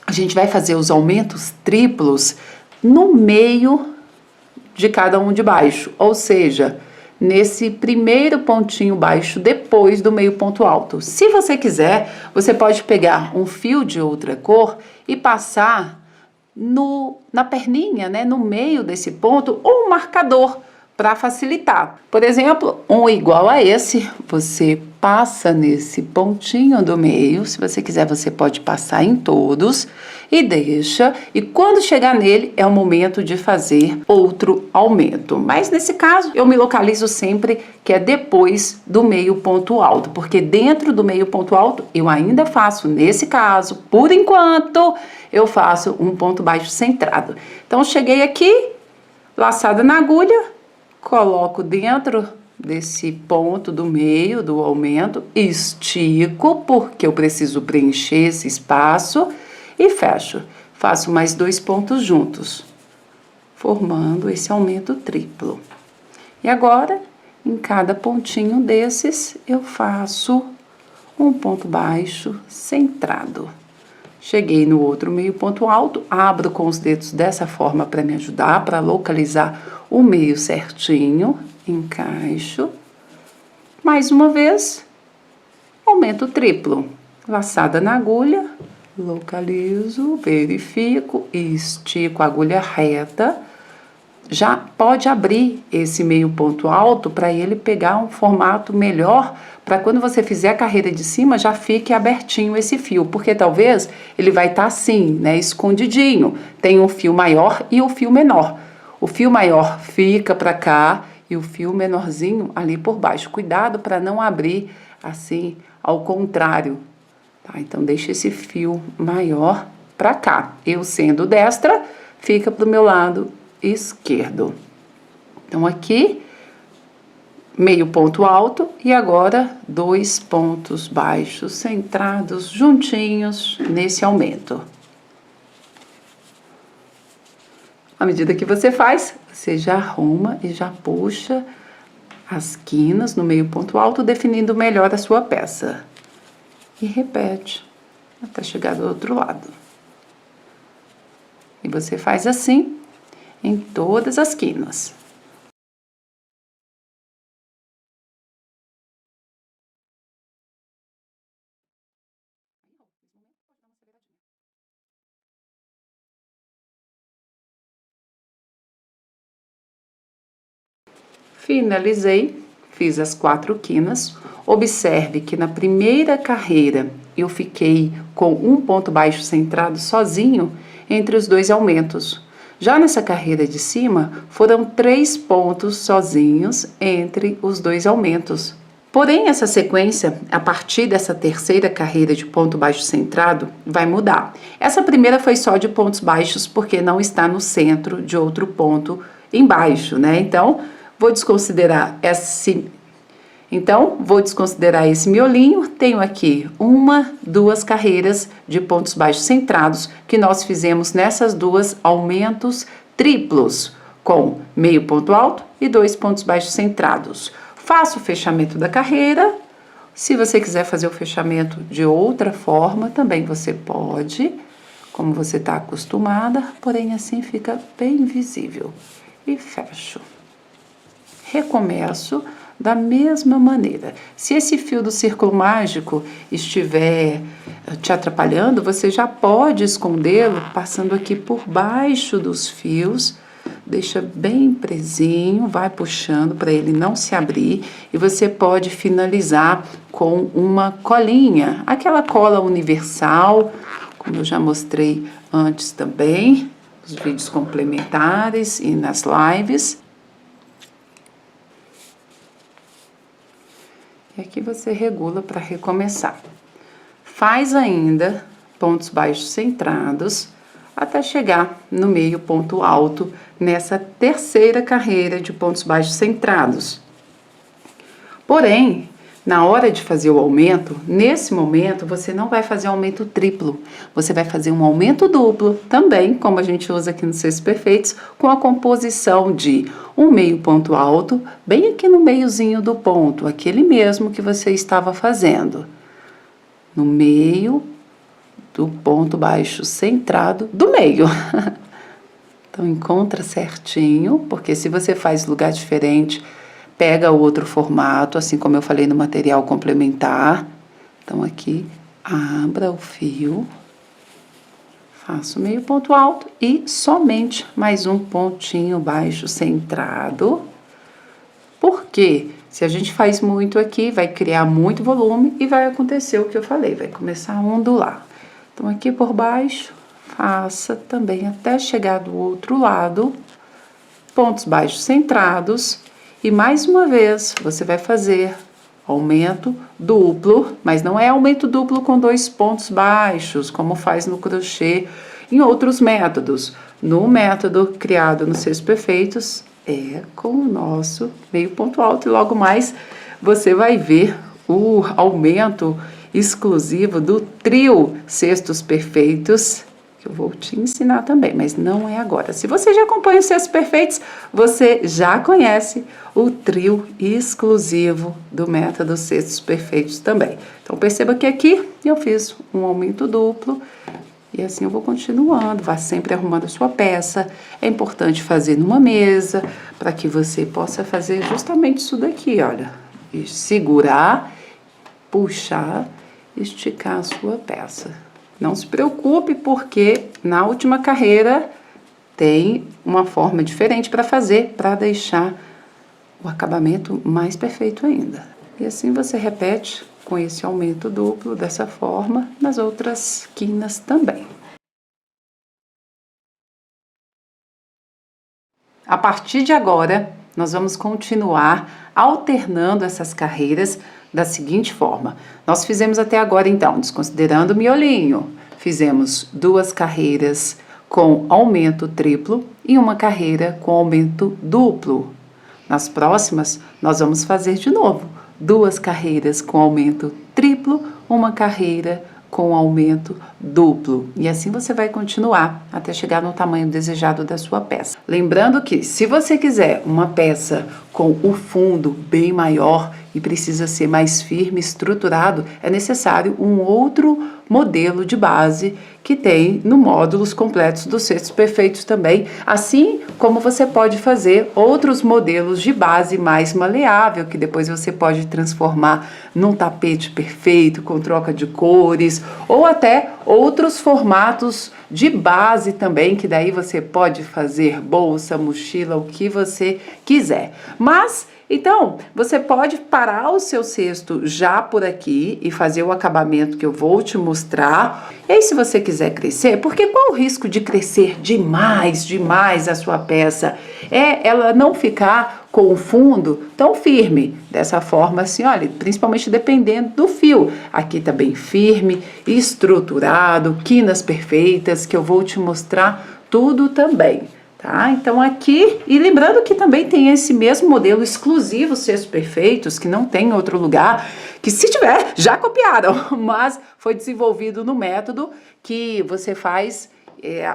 a gente vai fazer os aumentos triplos no meio de cada um de baixo, ou seja, nesse primeiro pontinho baixo depois do meio ponto alto. Se você quiser, você pode pegar um fio de outra cor e passar na perninha, né, no meio desse ponto, ou um marcador para facilitar. Por exemplo, um igual a esse, você passa nesse pontinho do meio. Se você quiser, você pode passar em todos e deixa. E quando chegar nele, é o momento de fazer outro aumento. Mas nesse caso, eu me localizo sempre que é depois do meio ponto alto, porque dentro do meio ponto alto, eu ainda faço, nesse caso, por enquanto, eu faço um ponto baixo centrado. Então, cheguei aqui, laçada na agulha, coloco dentro desse ponto do meio do aumento, estico, porque eu preciso preencher esse espaço, e fecho. Faço mais 2 pontos juntos, formando esse aumento triplo. E agora, em cada pontinho desses, eu faço um ponto baixo centrado. Cheguei no outro meio ponto alto, abro com os dedos dessa forma para me ajudar, para localizar o meio certinho, encaixo. Mais uma vez, aumento triplo. Laçada na agulha, localizo, verifico e estico a agulha reta. Já pode abrir esse meio ponto alto para ele pegar um formato melhor, para quando você fizer a carreira de cima já fique abertinho esse fio, porque talvez ele vai estar assim, né, escondidinho. Tem um fio maior e o fio menor. O fio maior fica para cá e o fio menorzinho ali por baixo. Cuidado para não abrir assim ao contrário, tá? Então deixa esse fio maior para cá. Eu sendo destra, fica pro meu lado esquerdo. Então aqui meio ponto alto e agora 2 pontos baixos centrados juntinhos nesse aumento. À medida que você faz, você já arruma e já puxa as quinas no meio ponto alto, definindo melhor a sua peça. E repete até chegar do outro lado. E você faz assim em todas as quinas. Finalizei, fiz as 4 quinas. Observe que na primeira carreira eu fiquei com um ponto baixo centrado sozinho entre os 2 aumentos. Já nessa carreira de cima, foram 3 pontos sozinhos entre os 2 aumentos. Porém, essa sequência, a partir dessa terceira carreira de ponto baixo centrado, vai mudar. Essa primeira foi só de pontos baixos, porque não está no centro de outro ponto embaixo, né? Então, vou desconsiderar esse miolinho. Tenho aqui 1, 2 carreiras de pontos baixos centrados que nós fizemos nessas 2 aumentos triplos, com meio ponto alto e 2 pontos baixos centrados. Faço o fechamento da carreira. Se você quiser fazer o fechamento de outra forma, também você pode, como você está acostumada, porém assim fica bem visível. E fecho. Recomeço da mesma maneira. Se esse fio do círculo mágico estiver te atrapalhando, você já pode escondê-lo passando aqui por baixo dos fios. Deixa bem presinho, vai puxando para ele não se abrir, e você pode finalizar com uma colinha, aquela cola universal, como eu já mostrei antes também, nos vídeos complementares e nas lives. E aqui você regula para recomeçar. Faz ainda pontos baixos centrados até chegar no meio ponto alto nessa terceira carreira de pontos baixos centrados. Porém, na hora de fazer o aumento, nesse momento você não vai fazer aumento triplo, você vai fazer um aumento duplo também, como a gente usa aqui nos Cestos Perfeitos, com a composição de um meio ponto alto, bem aqui no meiozinho do ponto, aquele mesmo que você estava fazendo, no meio do ponto baixo centrado do meio. Então, encontra certinho, porque se você faz lugar diferente, pega outro formato, assim como eu falei no material complementar. Então, aqui, abra o fio, faço meio ponto alto e somente mais um pontinho baixo centrado. Porque se a gente faz muito aqui, vai criar muito volume e vai acontecer o que eu falei, vai começar a ondular. Então, aqui por baixo, faça também até chegar do outro lado, pontos baixos centrados, e mais uma vez você vai fazer aumento duplo, mas não é aumento duplo com 2 pontos baixos, como faz no crochê em outros métodos. No método criado nos Cestos Perfeitos, é com o nosso meio ponto alto, e logo mais você vai ver o aumento exclusivo do trio Cestos Perfeitos, que eu vou te ensinar também, mas não é agora. Se você já acompanha os Cestos Perfeitos, você já conhece o trio exclusivo do método Cestos Perfeitos também. Então, perceba que aqui eu fiz um aumento duplo, e assim eu vou continuando, vá sempre arrumando a sua peça. É importante fazer numa mesa, para que você possa fazer justamente isso daqui, olha. E segurar, puxar, esticar a sua peça. Não se preocupe, porque na última carreira tem uma forma diferente para fazer, para deixar o acabamento mais perfeito ainda. E assim você repete com esse aumento duplo, dessa forma, nas outras quinas também. A partir de agora, nós vamos continuar alternando essas carreiras da seguinte forma. Nós fizemos até agora, então, desconsiderando o miolinho, fizemos 2 carreiras com aumento triplo e uma carreira com aumento duplo. Nas próximas, nós vamos fazer de novo 2 carreiras com aumento triplo, uma carreira com aumento duplo. E assim você vai continuar até chegar no tamanho desejado da sua peça. Lembrando que, se você quiser uma peça com o fundo bem maior e precisa ser mais firme, estruturado, é necessário um outro modelo de base que tem no módulos completos dos Cestos Perfeitos também, assim como você pode fazer outros modelos de base mais maleável, que depois você pode transformar num tapete perfeito, com troca de cores, ou até outros formatos de base também, que daí você pode fazer bolsa, mochila, o que você quiser. Mas então, você pode parar o seu cesto já por aqui e fazer o acabamento que eu vou te mostrar. E aí, se você quiser crescer, porque qual o risco de crescer demais a sua peça? É ela não ficar com o fundo tão firme, dessa forma assim, olha, principalmente dependendo do fio. Aqui tá bem firme, estruturado, quinas perfeitas, que eu vou te mostrar tudo também. Tá? Então aqui, e lembrando que também tem esse mesmo modelo exclusivo Cestos Perfeitos, que não tem em outro lugar, que se tiver, já copiaram, mas foi desenvolvido no método que você faz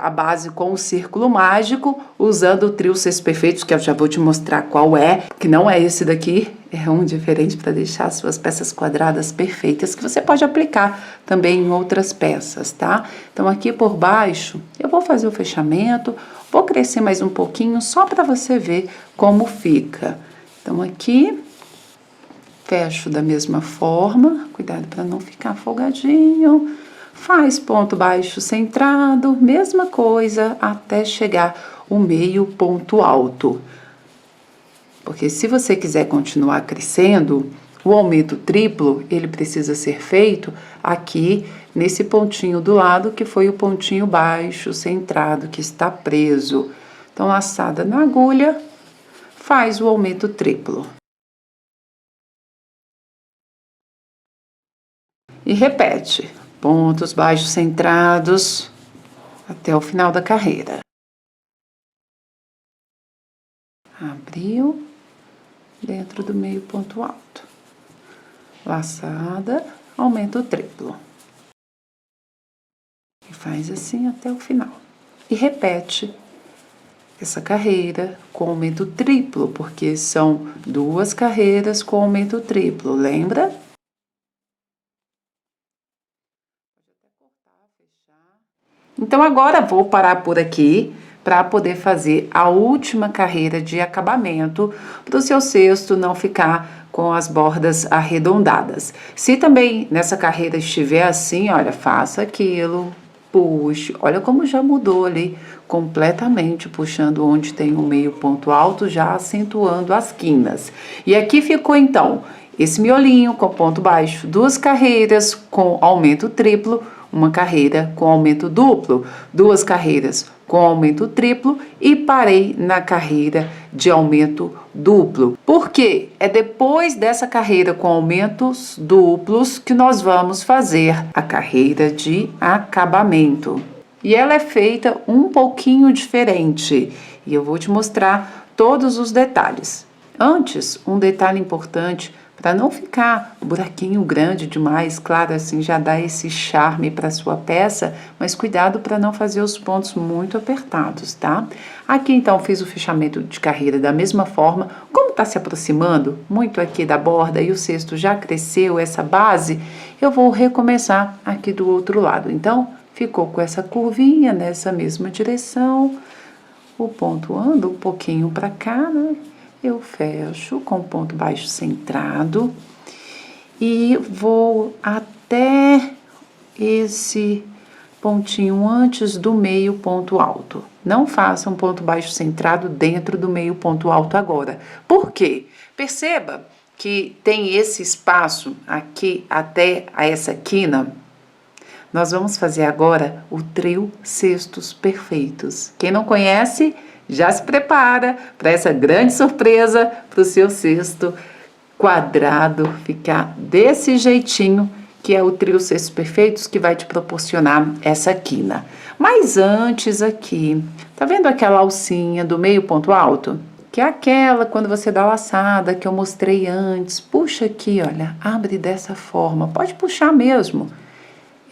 a base com o círculo mágico, usando o trio Cestos Perfeitos, que eu já vou te mostrar qual é, que não é esse daqui, é um diferente para deixar suas peças quadradas perfeitas, que você pode aplicar também em outras peças, tá? Então aqui por baixo eu vou fazer o fechamento, vou crescer mais um pouquinho só para você ver como fica. Então aqui fecho da mesma forma, cuidado para não ficar folgadinho. Faz ponto baixo centrado, mesma coisa até chegar o meio ponto alto. Porque se você quiser continuar crescendo, o aumento triplo, ele precisa ser feito aqui nesse pontinho do lado, que foi o pontinho baixo centrado, que está preso. Então, laçada na agulha, faz o aumento triplo. E repete, pontos baixos centrados até o final da carreira. Abriu, dentro do meio ponto alto. Laçada, aumento triplo. E faz assim até o final. E repete essa carreira com aumento triplo, porque são 2 carreiras com aumento triplo, lembra? Então agora vou parar por aqui para poder fazer a última carreira de acabamento para o seu cesto não ficar com as bordas arredondadas. Se também nessa carreira estiver assim, olha, faça aquilo, puxe, olha como já mudou ali completamente, puxando onde tem o meio ponto alto, já acentuando as quinas. E aqui ficou então esse miolinho com ponto baixo, 2 carreiras com aumento triplo, uma carreira com aumento duplo, 2 carreiras com aumento triplo e parei na carreira de aumento duplo. Por quê? É depois dessa carreira com aumentos duplos que nós vamos fazer a carreira de acabamento. E ela é feita um pouquinho diferente e eu vou te mostrar todos os detalhes. Antes, um detalhe importante para não ficar buraquinho grande demais, claro, assim já dá esse charme para sua peça, mas cuidado para não fazer os pontos muito apertados, tá? Aqui então fiz o fechamento de carreira da mesma forma, como tá se aproximando muito aqui da borda e o cesto já cresceu essa base, eu vou recomeçar aqui do outro lado. Então, ficou com essa curvinha nessa mesma direção, o ponto anda um pouquinho para cá, né? Eu fecho com ponto baixo centrado e vou até esse pontinho antes do meio ponto alto. Não faça um ponto baixo centrado dentro do meio ponto alto agora. Por quê? Perceba que tem esse espaço aqui até essa quina. Nós vamos fazer agora o trio cestos perfeitos. Quem não conhece, já se prepara para essa grande surpresa para o seu cesto quadrado ficar desse jeitinho, que é o trio cestos perfeitos que vai te proporcionar essa quina. Mas antes aqui, tá vendo aquela alcinha do meio ponto alto? Que é aquela quando você dá a laçada que eu mostrei antes. Puxa aqui, olha, abre dessa forma, pode puxar mesmo.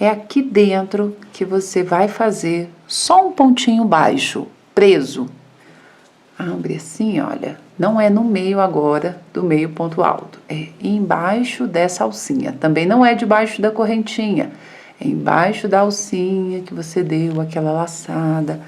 É aqui dentro que você vai fazer só um pontinho baixo, preso. Abre assim, olha, não é no meio agora do meio ponto alto, é embaixo dessa alcinha. Também não é debaixo da correntinha, é embaixo da alcinha que você deu aquela laçada.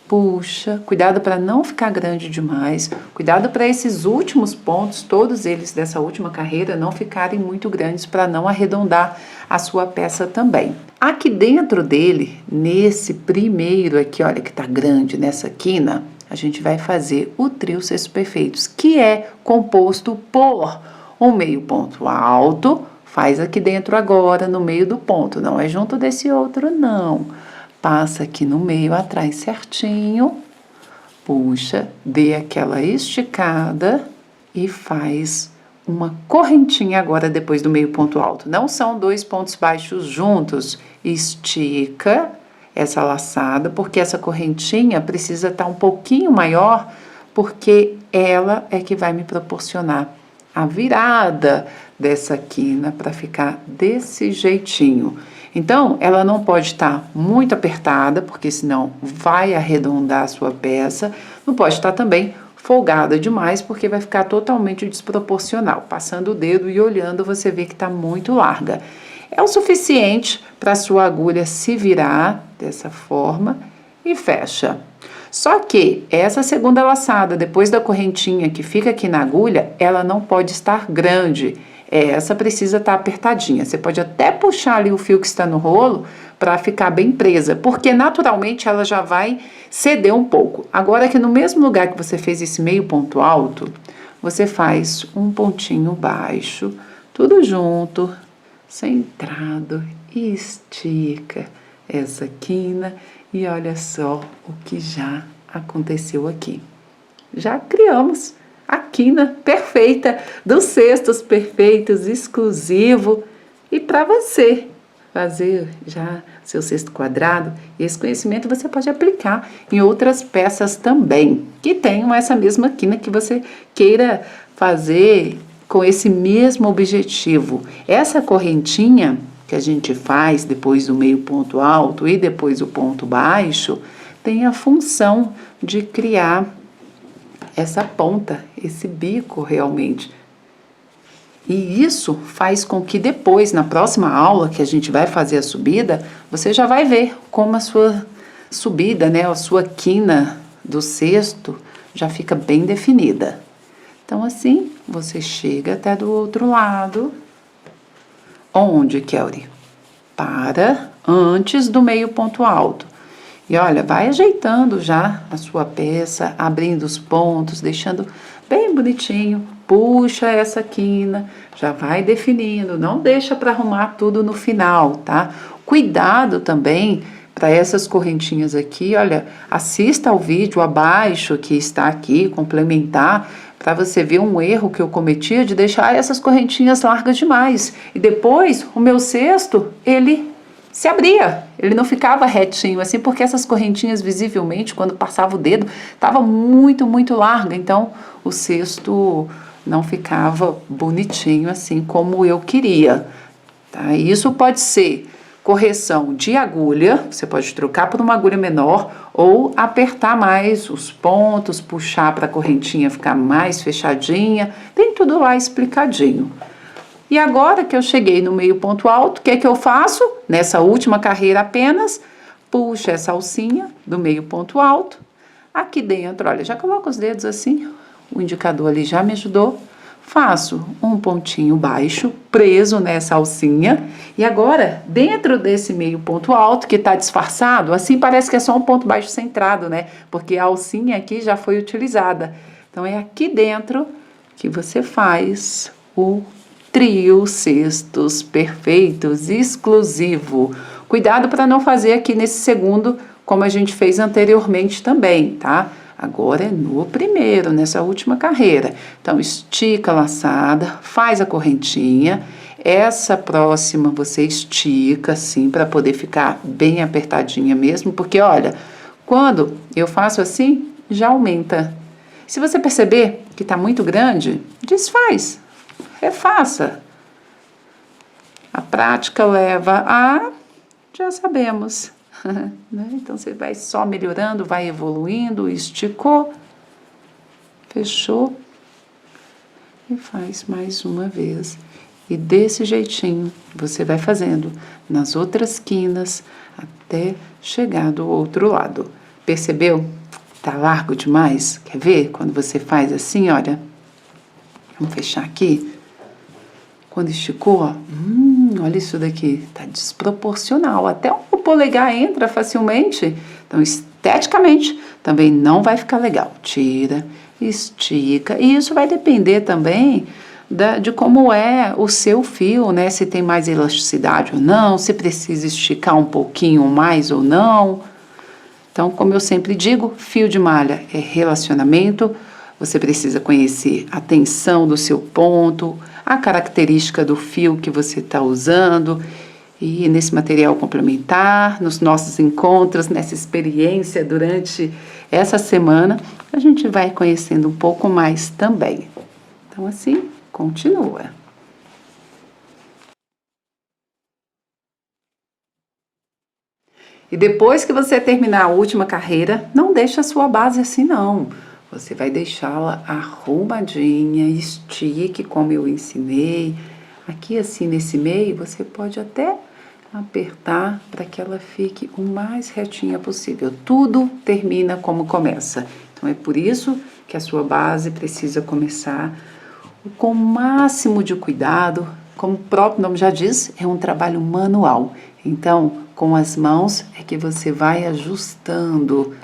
Puxa, cuidado para não ficar grande demais, cuidado para esses últimos pontos, todos eles dessa última carreira, não ficarem muito grandes para não arredondar a sua peça também. Aqui dentro dele, nesse primeiro aqui, olha que tá grande nessa quina, a gente vai fazer o trio cestos perfeitos, que é composto por um meio ponto alto, faz aqui dentro agora, no meio do ponto, não é junto desse outro não. Passa aqui no meio, atrás certinho, puxa, dê aquela esticada e faz uma correntinha agora depois do meio ponto alto. Não são 2 pontos baixos juntos, estica essa laçada, porque essa correntinha precisa estar um pouquinho maior, porque ela é que vai me proporcionar a virada dessa quina para ficar desse jeitinho. Então, ela não pode estar muito apertada, porque senão vai arredondar a sua peça. Não pode estar também folgada demais, porque vai ficar totalmente desproporcional. Passando o dedo e olhando, você vê que está muito larga. É o suficiente para a sua agulha se virar dessa forma e fecha. Só que essa segunda laçada, depois da correntinha que fica aqui na agulha, ela não pode estar grande. Essa precisa estar apertadinha. Você pode até puxar ali o fio que está no rolo para ficar bem presa, porque naturalmente ela já vai ceder um pouco. Agora que no mesmo lugar que você fez esse meio ponto alto, você faz um pontinho baixo, tudo junto, centrado, e estica essa quina e olha só o que já aconteceu aqui. Já criamos a quina perfeita dos cestos perfeitos, exclusivo, e para você fazer já seu cesto quadrado, esse conhecimento você pode aplicar em outras peças também, que tenham essa mesma quina que você queira fazer com esse mesmo objetivo. Essa correntinha que a gente faz depois do meio ponto alto e depois o ponto baixo, tem a função de criar essa ponta, esse bico realmente. E isso faz com que depois, na próxima aula que a gente vai fazer a subida, você já vai ver como a sua subida, né, a sua quina do cesto já fica bem definida. Então assim, você chega até do outro lado. Onde, Kelly? Para antes do meio ponto alto. E olha, vai ajeitando já a sua peça, abrindo os pontos, deixando bem bonitinho. Puxa essa quina, já vai definindo, não deixa para arrumar tudo no final, tá? Cuidado também para essas correntinhas aqui, olha, assista ao vídeo abaixo que está aqui, complementar, para você ver um erro que eu cometia de deixar essas correntinhas largas demais. E depois, o meu cesto, ele se abria, ele não ficava retinho assim, porque essas correntinhas visivelmente, quando passava o dedo, estava muito, muito larga, então o cesto não ficava bonitinho assim como eu queria, tá? E isso pode ser correção de agulha, você pode trocar por uma agulha menor ou apertar mais os pontos, puxar para a correntinha ficar mais fechadinha, tem tudo lá explicadinho. E agora que eu cheguei no meio ponto alto, o que é que eu faço? Nessa última carreira apenas, puxo essa alcinha do meio ponto alto, aqui dentro, olha, já coloco os dedos assim, o indicador ali já me ajudou, faço um pontinho baixo, preso nessa alcinha, e agora, dentro desse meio ponto alto, que tá disfarçado, assim parece que é só um ponto baixo centrado, né? Porque a alcinha aqui já foi utilizada. Então, é aqui dentro que você faz o trio cestos perfeitos, exclusivo. Cuidado para não fazer aqui nesse segundo, como a gente fez anteriormente também, tá? Agora é no primeiro, nessa última carreira. Então, estica a laçada, faz a correntinha. Essa próxima você estica, assim, para poder ficar bem apertadinha mesmo. Porque, olha, quando eu faço assim, já aumenta. Se você perceber que tá muito grande, desfaz. Refaça. A prática leva a... já sabemos. Né? Então, você vai só melhorando, vai evoluindo, esticou, fechou e faz mais uma vez. E desse jeitinho, você vai fazendo nas outras quinas até chegar do outro lado. Percebeu? Tá largo demais? Quer ver? Quando você faz assim, olha. Vamos fechar aqui. Quando esticou, ó, olha isso daqui, tá desproporcional, até o polegar entra facilmente, então esteticamente também não vai ficar legal. Tira, estica, e isso vai depender também de como é o seu fio, né, se tem mais elasticidade ou não, se precisa esticar um pouquinho mais ou não. Então, como eu sempre digo, fio de malha é relacionamento, você precisa conhecer a tensão do seu ponto, a característica do fio que você está usando, e nesse material complementar, nos nossos encontros, nessa experiência durante essa semana, a gente vai conhecendo um pouco mais também. Então, assim, continua. E depois que você terminar a última carreira, não deixa a sua base assim, não. Você vai deixá-la arrumadinha, estique como eu ensinei. Aqui assim nesse meio você pode até apertar para que ela fique o mais retinha possível. Tudo termina como começa. Então é por isso que a sua base precisa começar com o máximo de cuidado. Como o próprio nome já diz, é um trabalho manual. Então, com as mãos é que você vai ajustando.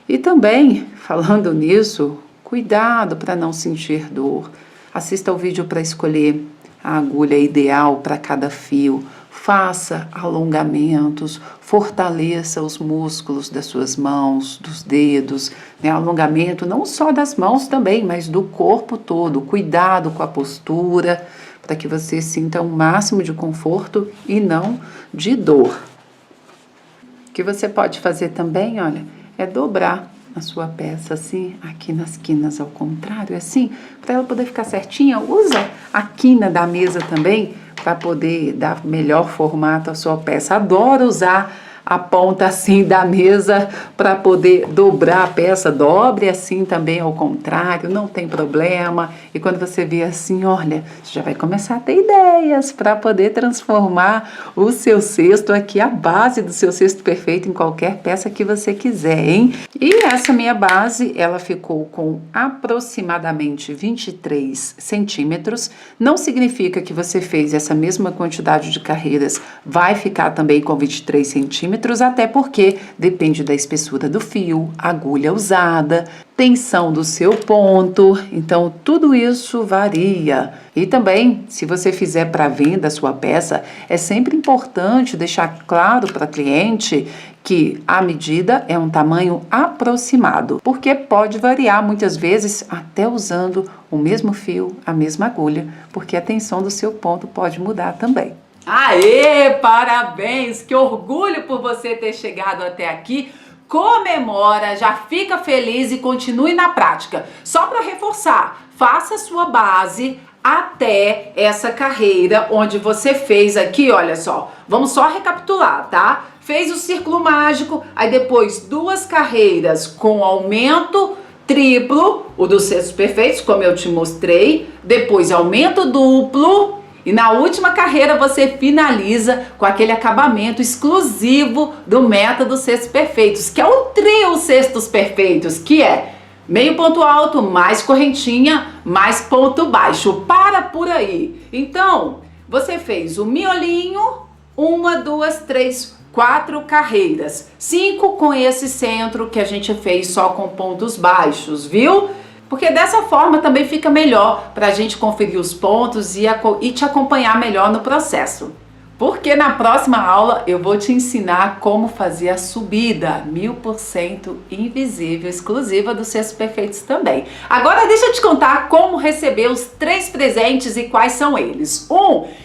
E também, falando nisso, cuidado para não sentir dor. Assista ao vídeo para escolher a agulha ideal para cada fio. Faça alongamentos, fortaleça os músculos das suas mãos, dos dedos, né? Alongamento não só das mãos também, mas do corpo todo. Cuidado com a postura, para que você sinta um máximo de conforto e não de dor. O que você pode fazer também, olha, é dobrar a sua peça assim, aqui nas quinas ao contrário, assim, para ela poder ficar certinha. Usa a quina da mesa também, para poder dar melhor formato à sua peça. Adoro usar a ponta assim da mesa para poder dobrar a peça. Dobre assim também ao contrário, não tem problema. E quando você vê assim, olha, você já vai começar a ter ideias para poder transformar o seu cesto aqui, a base do seu cesto perfeito, em qualquer peça que você quiser, hein? E essa minha base, ela ficou com aproximadamente 23 centímetros. Não significa que você fez essa mesma quantidade de carreiras, vai ficar também com 23 centímetros, até porque depende da espessura do fio, agulha usada, tensão do seu ponto, então tudo isso varia. E também, se você fizer para venda a sua peça, é sempre importante deixar claro para a cliente que a medida é um tamanho aproximado, porque pode variar muitas vezes até usando o mesmo fio, a mesma agulha, porque a tensão do seu ponto pode mudar também. Aê, parabéns! Que orgulho por você ter chegado até aqui. Comemora, já fica feliz e continue na prática. Só para reforçar, faça a sua base até essa carreira onde você fez aqui, olha só. Vamos só recapitular, tá? Fez o círculo mágico, aí depois 2 carreiras com aumento triplo, o dos cestos perfeitos, como eu te mostrei. Depois aumento duplo. E na última carreira você finaliza com aquele acabamento exclusivo do método Cestos Perfeitos, que é o trio Cestos Perfeitos, que é meio ponto alto, mais correntinha, mais ponto baixo. Para por aí. Então, você fez o miolinho, 1, 2, 3, 4 carreiras. 5 com esse centro que a gente fez só com pontos baixos, viu? Porque dessa forma também fica melhor para a gente conferir os pontos e te acompanhar melhor no processo. Porque na próxima aula eu vou te ensinar como fazer a subida 1000% invisível, exclusiva dos Cestos Perfeitos também. Agora deixa eu te contar como receber os 3 presentes e quais são eles.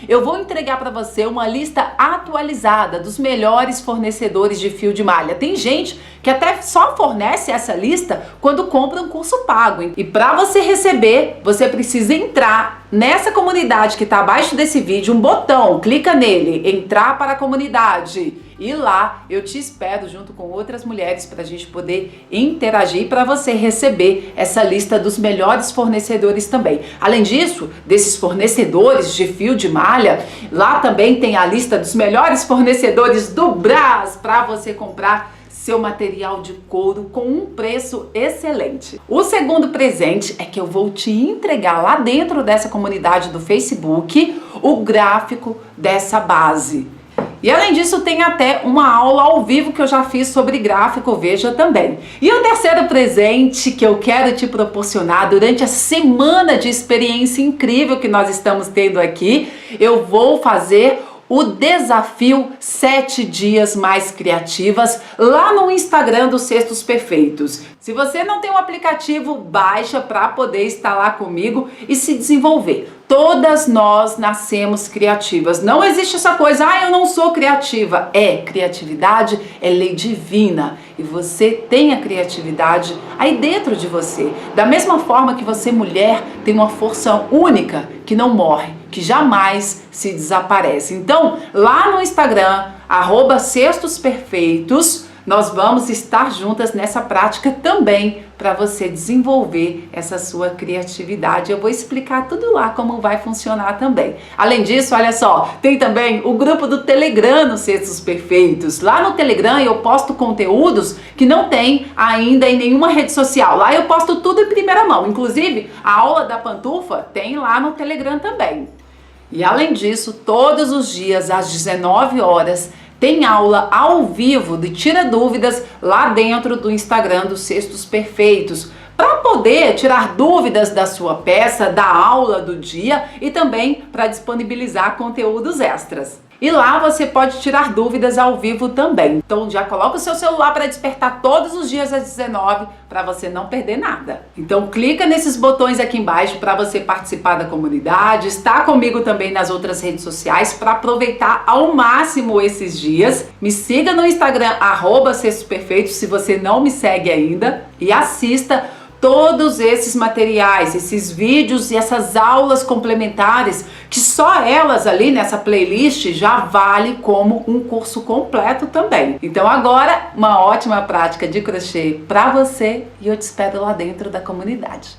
Eu vou entregar para você uma lista atualizada dos melhores fornecedores de fio de malha. Tem gente que até só fornece essa lista quando compra um curso pago. E para você receber, você precisa entrar nessa comunidade que está abaixo desse vídeo, um botão, clica nele, entrar para a comunidade. E lá eu te espero junto com outras mulheres para a gente poder interagir, para você receber essa lista dos melhores fornecedores também. Além disso, desses fornecedores de fio de malha, lá também tem a lista dos melhores fornecedores do Brás para você comprar seu material de couro com um preço excelente. O segundo presente é que eu vou te entregar lá dentro dessa comunidade do Facebook o gráfico dessa base. E além disso tem até uma aula ao vivo que eu já fiz sobre gráfico, veja também. E o terceiro presente que eu quero te proporcionar durante a semana de experiência incrível que nós estamos tendo aqui, eu vou fazer o desafio 7 dias mais criativas lá no Instagram dos Cestos Perfeitos. Se você não tem um aplicativo, baixa para poder estar lá comigo e se desenvolver. Todas nós nascemos criativas. Não existe essa coisa, eu não sou criativa. Criatividade é lei divina e você tem a criatividade aí dentro de você. Da mesma forma que você, mulher, tem uma força única que não morre, que jamais se desaparece. Então, lá no Instagram, @cestosperfeitos, Nós vamos estar juntas nessa prática também para você desenvolver essa sua criatividade. Eu vou explicar tudo lá como vai funcionar também. Além disso, olha só, tem também o grupo do Telegram no Cestos Perfeitos. Lá no Telegram eu posto conteúdos que não tem ainda em nenhuma rede social. Lá eu posto tudo em primeira mão. Inclusive, a aula da pantufa tem lá no Telegram também. E além disso, todos os dias às 19 horas tem aula ao vivo de Tira Dúvidas lá dentro do Instagram dos Cestos Perfeitos, para poder tirar dúvidas da sua peça, da aula do dia e também para disponibilizar conteúdos extras. E lá você pode tirar dúvidas ao vivo também. Então já coloca o seu celular para despertar todos os dias às 19 para você não perder nada. Então clica nesses botões aqui embaixo para você participar da comunidade, está comigo também nas outras redes sociais para aproveitar ao máximo esses dias. Me siga no Instagram @cestosperfeitos se você não me segue ainda e assista todos esses materiais, esses vídeos e essas aulas complementares, que só elas ali nessa playlist já vale como um curso completo também. Então agora, uma ótima prática de crochê para você e eu te espero lá dentro da comunidade.